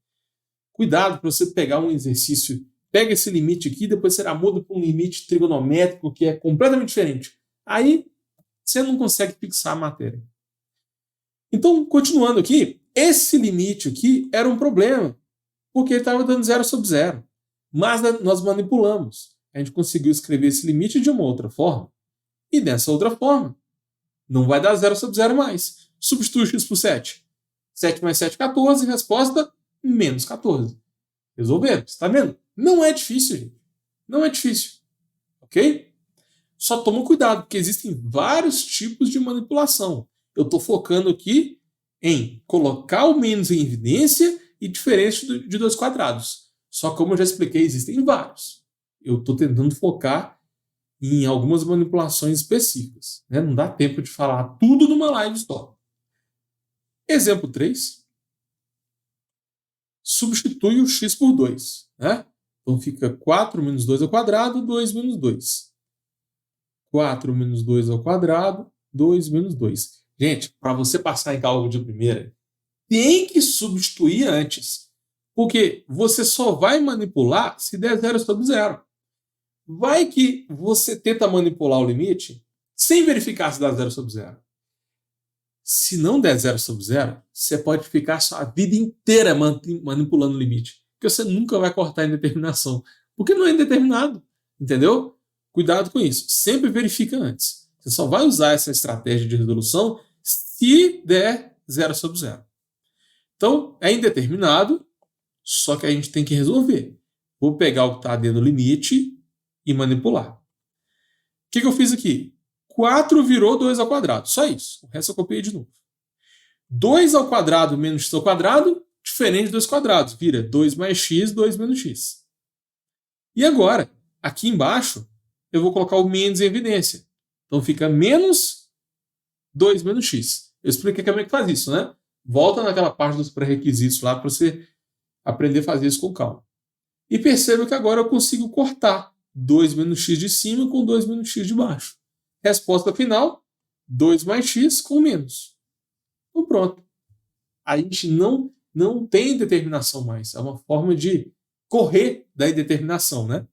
Cuidado para você pegar um exercício, pega esse limite aqui, depois será muda para um limite trigonométrico que é completamente diferente. Aí você não consegue fixar a matéria. Então, continuando aqui, esse limite aqui era um problema, porque ele estava dando 0 sobre 0. Mas nós manipulamos. A gente conseguiu escrever esse limite de uma outra forma. E dessa outra forma, não vai dar 0 sobre 0 mais. Substitui x por 7. 7 mais 7, 14. Resposta, menos 14. Resolvemos. Está vendo? Não é difícil, gente. Não é difícil. Ok? Só toma cuidado, porque existem vários tipos de manipulação. Eu estou focando aqui em colocar o menos em evidência e diferença de 2 quadrados. Só que, como eu já expliquei, existem vários. Eu estou tentando focar em algumas manipulações específicas. Né? Não dá tempo de falar tudo numa live só. Exemplo 3. Substitui o x por 2. Né? Então fica 4 menos 2 ao quadrado, 2 menos 2. 4 menos 2 ao quadrado, 2 menos 2. Gente, para você passar em cálculo de primeira, tem que substituir antes. Porque você só vai manipular se der 0 sobre 0. Vai que você tenta manipular o limite sem verificar se dá 0 sobre 0. Se não der 0 sobre 0, você pode ficar a sua vida inteira manipulando o limite. Porque você nunca vai cortar a indeterminação. Porque não é indeterminado. Entendeu? Cuidado com isso. Sempre verifica antes. Você só vai usar essa estratégia de resolução se der 0 sobre 0. Então, é indeterminado, só que a gente tem que resolver. Vou pegar o que está dentro do limite e manipular. O que eu fiz aqui? 4 virou 2 ao quadrado. Só isso. O resto eu copiei de novo. 2 ao quadrado menos x ao quadrado, diferente de 2 quadrados. Vira 2 mais x, 2 menos x. E agora, aqui embaixo, eu vou colocar o menos em evidência. Então fica menos 2 menos x. Eu expliquei como é que faz isso, né? Volta naquela parte dos pré-requisitos lá para você aprender a fazer isso com calma. E perceba que agora eu consigo cortar 2 menos x de cima com 2 menos x de baixo. Resposta final, 2 mais x com menos. Então pronto. A gente não tem determinação mais. É uma forma de correr da indeterminação, né?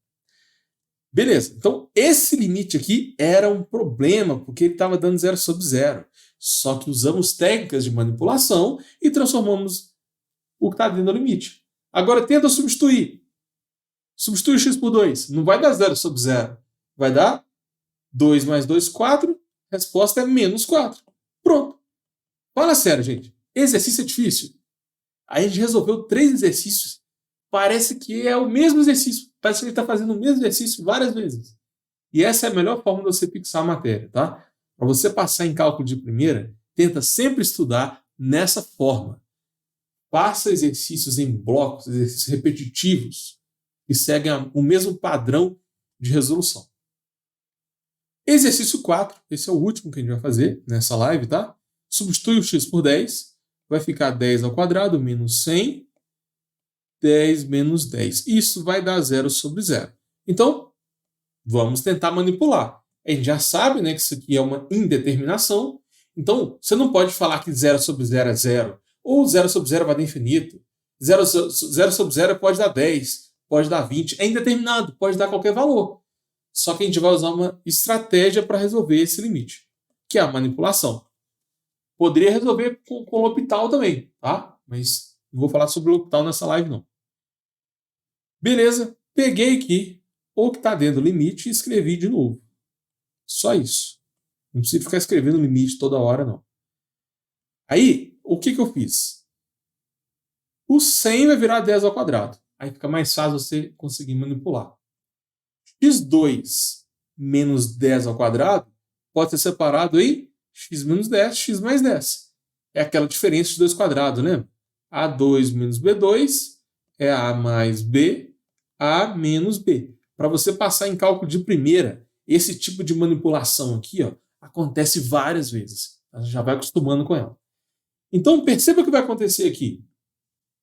Beleza. Então esse limite aqui era um problema, porque ele estava dando 0 sobre 0. Só que usamos técnicas de manipulação e transformamos o que está dentro do limite. Agora tenta substituir. Substitui x por 2. Não vai dar 0 sobre 0. Vai dar 2 mais 2, 4. Resposta é menos 4. Pronto. Fala sério, gente. Exercício é difícil. A gente resolveu 3 exercícios. Parece que é o mesmo exercício. Parece que ele está fazendo o mesmo exercício várias vezes. E essa é a melhor forma de você fixar a matéria, tá? Para você passar em cálculo de primeira, tenta sempre estudar nessa forma. Faça exercícios em blocos, exercícios repetitivos, que seguem o mesmo padrão de resolução. Exercício 4, esse é o último que a gente vai fazer nessa live, tá? Substitui o x por 10, vai ficar 10 ao quadrado menos 100, 10 menos 10. Isso vai dar 0 sobre 0. Então, vamos tentar manipular. A gente já sabe, né, que isso aqui é uma indeterminação, então você não pode falar que 0 sobre 0 é 0, ou 0 sobre 0 vai dar infinito. 0 sobre 0 pode dar 10, pode dar 20, é indeterminado, pode dar qualquer valor. Só que a gente vai usar uma estratégia para resolver esse limite, que é a manipulação. Poderia resolver com o L'Hopital também, tá? Mas não vou falar sobre o L'Hopital nessa live, não. Beleza, peguei aqui o que está dentro do limite e escrevi de novo. Só isso. Não precisa ficar escrevendo limite toda hora, não. Aí, o que eu fiz? O 100 vai virar 10 ao quadrado. Aí fica mais fácil você conseguir manipular. x2 menos 10 ao quadrado pode ser separado em x menos 10, x mais 10. É aquela diferença de 2 quadrados, né? A2 menos B2 é A mais B, A menos B. Para você passar em cálculo de primeira, esse tipo de manipulação aqui, ó, acontece várias vezes. Você já vai acostumando com ela. Então, perceba o que vai acontecer aqui.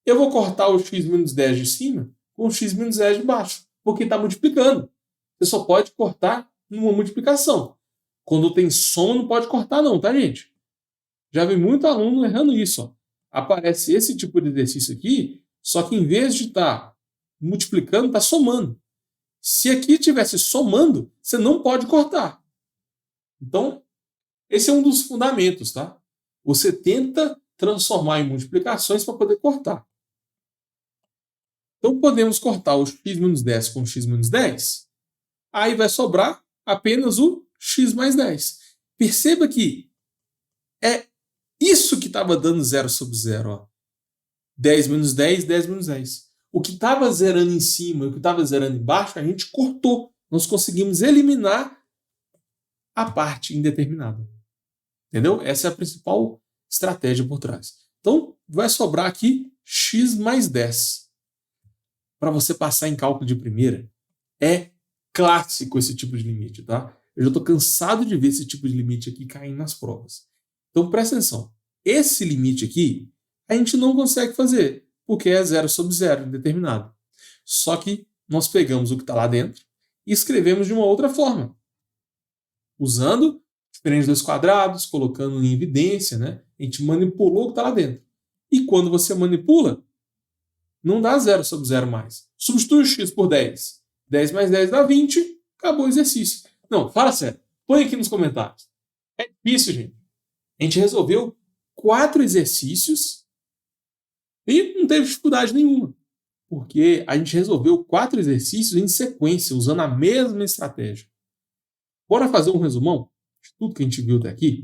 Eu vou cortar o x menos 10 de cima com o x menos 10 de baixo, porque está multiplicando. Você só pode cortar numa multiplicação. Quando tem soma, não pode cortar não, tá, gente? Já vi muito aluno errando isso. Ó. Aparece esse tipo de exercício aqui, só que em vez de estar multiplicando, está somando. Se aqui estivesse somando, você não pode cortar. Então, esse é um dos fundamentos, tá? Você tenta transformar em multiplicações para poder cortar. Então, podemos cortar o x menos 10 com o x menos 10. Aí vai sobrar apenas o x mais 10. Perceba que é isso que estava dando 0 sobre 0. Ó. 10 menos 10, 10 menos 10. O que estava zerando em cima e o que estava zerando embaixo, a gente cortou. Nós conseguimos eliminar a parte indeterminada. Entendeu? Essa é a principal estratégia por trás. Então, vai sobrar aqui x mais 10. Para você passar em cálculo de primeira, é clássico esse tipo de limite, tá? Eu já estou cansado de ver esse tipo de limite aqui caindo nas provas. Então, presta atenção. Esse limite aqui, a gente não consegue fazer, porque é 0 sobre 0, indeterminado. Só que nós pegamos o que está lá dentro e escrevemos de uma outra forma. Usando diferentes dos quadrados, colocando em evidência, né? A gente manipulou o que está lá dentro. E quando você manipula, não dá 0 sobre 0 mais. Substitui o x por 10. 10 mais 10 dá 20. Acabou o exercício. Não, fala sério. Põe aqui nos comentários. É difícil, gente. A gente resolveu 4 exercícios e não teve dificuldade nenhuma. Porque a gente resolveu 4 exercícios em sequência, usando a mesma estratégia. Bora fazer um resumão de tudo que a gente viu até aqui?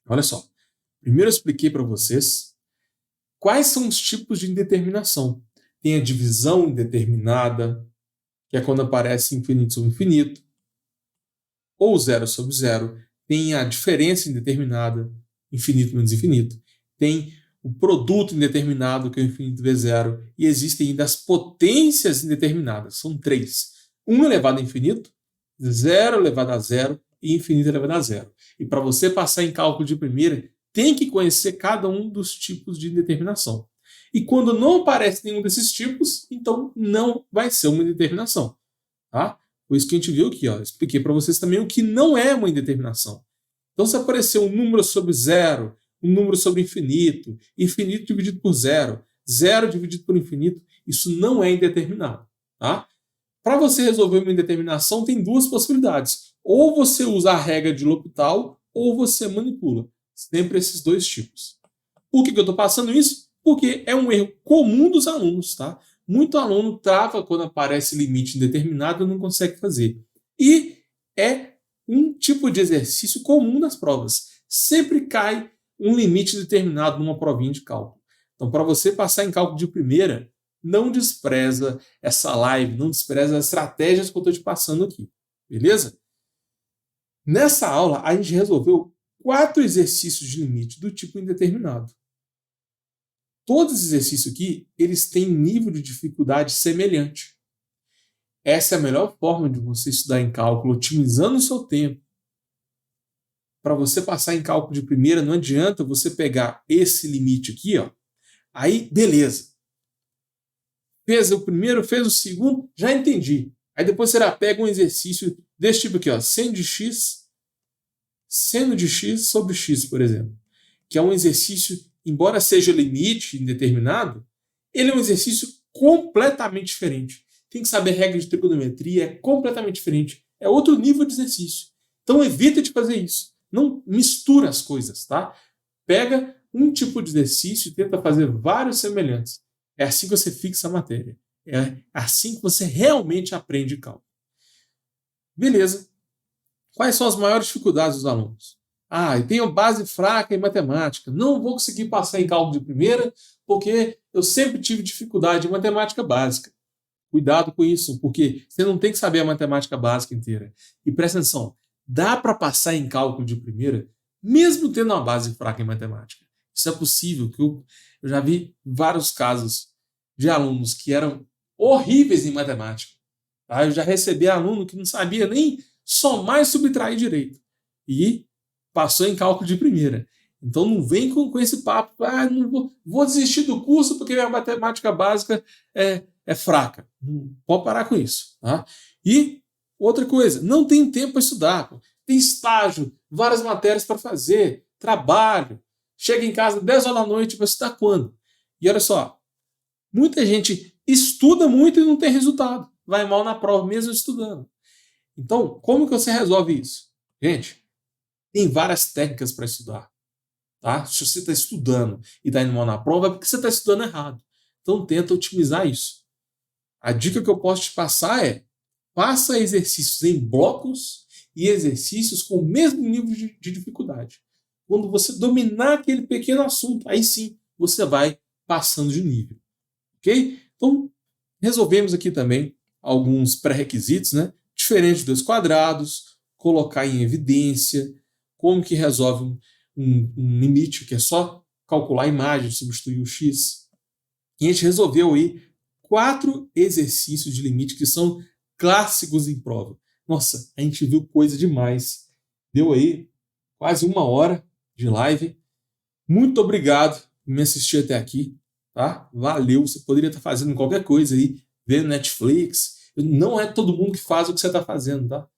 Olha só. Primeiro eu expliquei para vocês quais são os tipos de indeterminação. Tem a divisão indeterminada, que é quando aparece infinito sobre infinito, ou 0 sobre 0. Tem a diferença indeterminada, infinito menos infinito. Tem o produto indeterminado, que é o infinito vezes 0. E existem ainda as potências indeterminadas. São 3. 1 elevado a infinito, 0 elevado a 0 e infinito elevado a 0. E para você passar em cálculo de primeira, tem que conhecer cada um dos tipos de indeterminação. E quando não aparece nenhum desses tipos, então não vai ser uma indeterminação. Tá? Por isso que a gente viu aqui, ó, expliquei para vocês também o que não é uma indeterminação. Então, se aparecer um número sobre 0, um número sobre infinito, infinito dividido por 0, 0 dividido por infinito, isso não é indeterminado. Tá? Para você resolver uma indeterminação, tem duas possibilidades. Ou você usa a regra de L'Hopital, ou você manipula. Sempre esses dois tipos. Por que eu estou passando isso? Porque é um erro comum dos alunos, tá? Muito aluno trava quando aparece limite indeterminado e não consegue fazer. E é um tipo de exercício comum nas provas. Sempre cai um limite determinado numa provinha de cálculo. Então, para você passar em cálculo de primeira, não despreza essa live, não despreza as estratégias que eu estou te passando aqui. Beleza? Nessa aula, a gente resolveu 4 exercícios de limite do tipo indeterminado. Todos os exercícios aqui, eles têm nível de dificuldade semelhante. Essa é a melhor forma de você estudar em cálculo, otimizando o seu tempo. Para você passar em cálculo de primeira, não adianta você pegar esse limite aqui, ó. Aí, beleza. Fez o primeiro, fez o segundo, já entendi. Aí depois você pega um exercício desse tipo aqui, ó, seno de x sobre x, por exemplo. Que é um exercício, embora seja limite indeterminado, ele é um exercício completamente diferente. Tem que saber regra de trigonometria, é completamente diferente. É outro nível de exercício. Então evita de fazer isso. Não mistura as coisas, tá? Pega um tipo de exercício e tenta fazer vários semelhantes. É assim que você fixa a matéria. É assim que você realmente aprende cálculo. Beleza. Quais são as maiores dificuldades dos alunos? Eu tenho base fraca em matemática. Não vou conseguir passar em cálculo de primeira porque eu sempre tive dificuldade em matemática básica. Cuidado com isso, porque você não tem que saber a matemática básica inteira. E presta atenção, dá para passar em cálculo de primeira mesmo tendo uma base fraca em matemática. Isso é possível, que eu já vi vários casos de alunos que eram horríveis em matemática. Tá? Eu já recebi aluno que não sabia nem somar e subtrair direito. E passou em cálculo de primeira. Então não vem com esse papo, não vou desistir do curso porque a matemática básica é fraca. Não pode parar com isso. Tá? E outra coisa, não tem tempo para estudar. Pô. Tem estágio, várias matérias para fazer, trabalho. Chega em casa 10 horas da noite para estudar quando? E olha só, muita gente estuda muito e não tem resultado. Vai mal na prova mesmo estudando. Então, como que você resolve isso? Gente, tem várias técnicas para estudar. Tá? Se você está estudando e está indo mal na prova, é porque você está estudando errado. Então, tenta otimizar isso. A dica que eu posso te passar é: faça exercícios em blocos e exercícios com o mesmo nível de dificuldade. Quando você dominar aquele pequeno assunto, aí sim você vai passando de nível. Ok? Então, resolvemos aqui também alguns pré-requisitos, né? Diferente dos quadrados, colocar em evidência, como que resolve um limite que é só calcular a imagem, substituir o x. E a gente resolveu aí 4 exercícios de limite que são clássicos em prova. Nossa, a gente viu coisa demais. Deu aí quase 1 hora de live. Muito obrigado por me assistir até aqui. Tá? Valeu. Você poderia estar fazendo qualquer coisa aí, vendo Netflix. Não é todo mundo que faz o que você está fazendo, tá?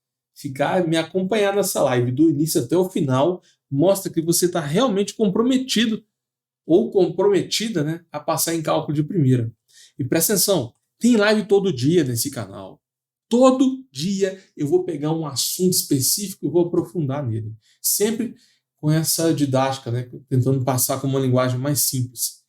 Me acompanhar nessa live do início até o final mostra que você está realmente comprometido ou comprometida, né, a passar em cálculo de primeira. E presta atenção, tem live todo dia nesse canal. Todo dia eu vou pegar um assunto específico e vou aprofundar nele. Sempre com essa didática, né, tentando passar com uma linguagem mais simples.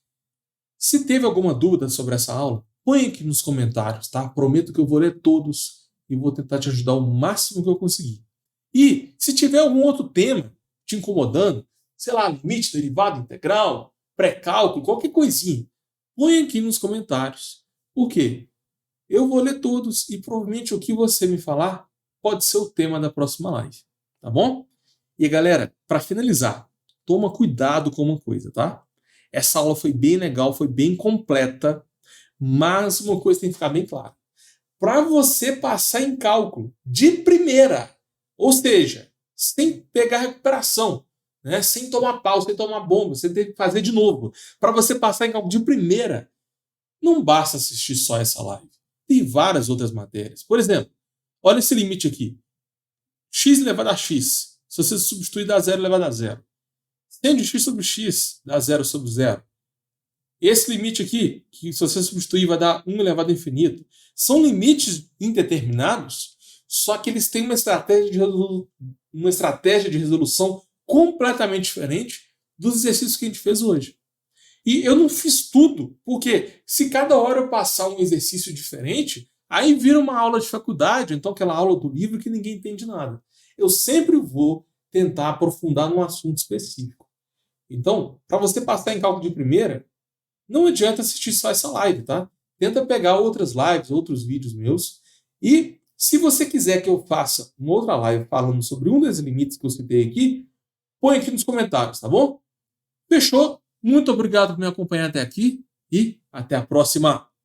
Se teve alguma dúvida sobre essa aula, põe aqui nos comentários, tá? Prometo que eu vou ler todos e vou tentar te ajudar o máximo que eu conseguir. E se tiver algum outro tema te incomodando, sei lá, limite, derivada, integral, pré-cálculo, qualquer coisinha, põe aqui nos comentários. Por quê? Eu vou ler todos e provavelmente o que você me falar pode ser o tema da próxima live, tá bom? E galera, para finalizar, toma cuidado com uma coisa, tá? Essa aula foi bem legal, foi bem completa, mas uma coisa tem que ficar bem clara. Para você passar em cálculo de primeira, ou seja, sem pegar recuperação, né? Sem tomar pau, sem tomar bomba, você tem que fazer de novo. Para você passar em cálculo de primeira, não basta assistir só essa live. Tem várias outras matérias. Por exemplo, olha esse limite aqui. X elevado a x. Se você substituir, dá 0 elevado a 0. Seno de x sobre x dá 0 sobre 0. Esse limite aqui, que se você substituir vai dar 1 elevado a infinito, são limites indeterminados, só que eles têm uma estratégia de resolução completamente diferente dos exercícios que a gente fez hoje. E eu não fiz tudo, porque se cada hora eu passar um exercício diferente, aí vira uma aula de faculdade, então aquela aula do livro que ninguém entende nada. Eu sempre vou tentar aprofundar num assunto específico. Então, para você passar em cálculo de primeira, não adianta assistir só essa live, tá? Tenta pegar outras lives, outros vídeos meus. E se você quiser que eu faça uma outra live falando sobre um desses limites que eu citei aqui, põe aqui nos comentários, tá bom? Fechou? Muito obrigado por me acompanhar até aqui e até a próxima!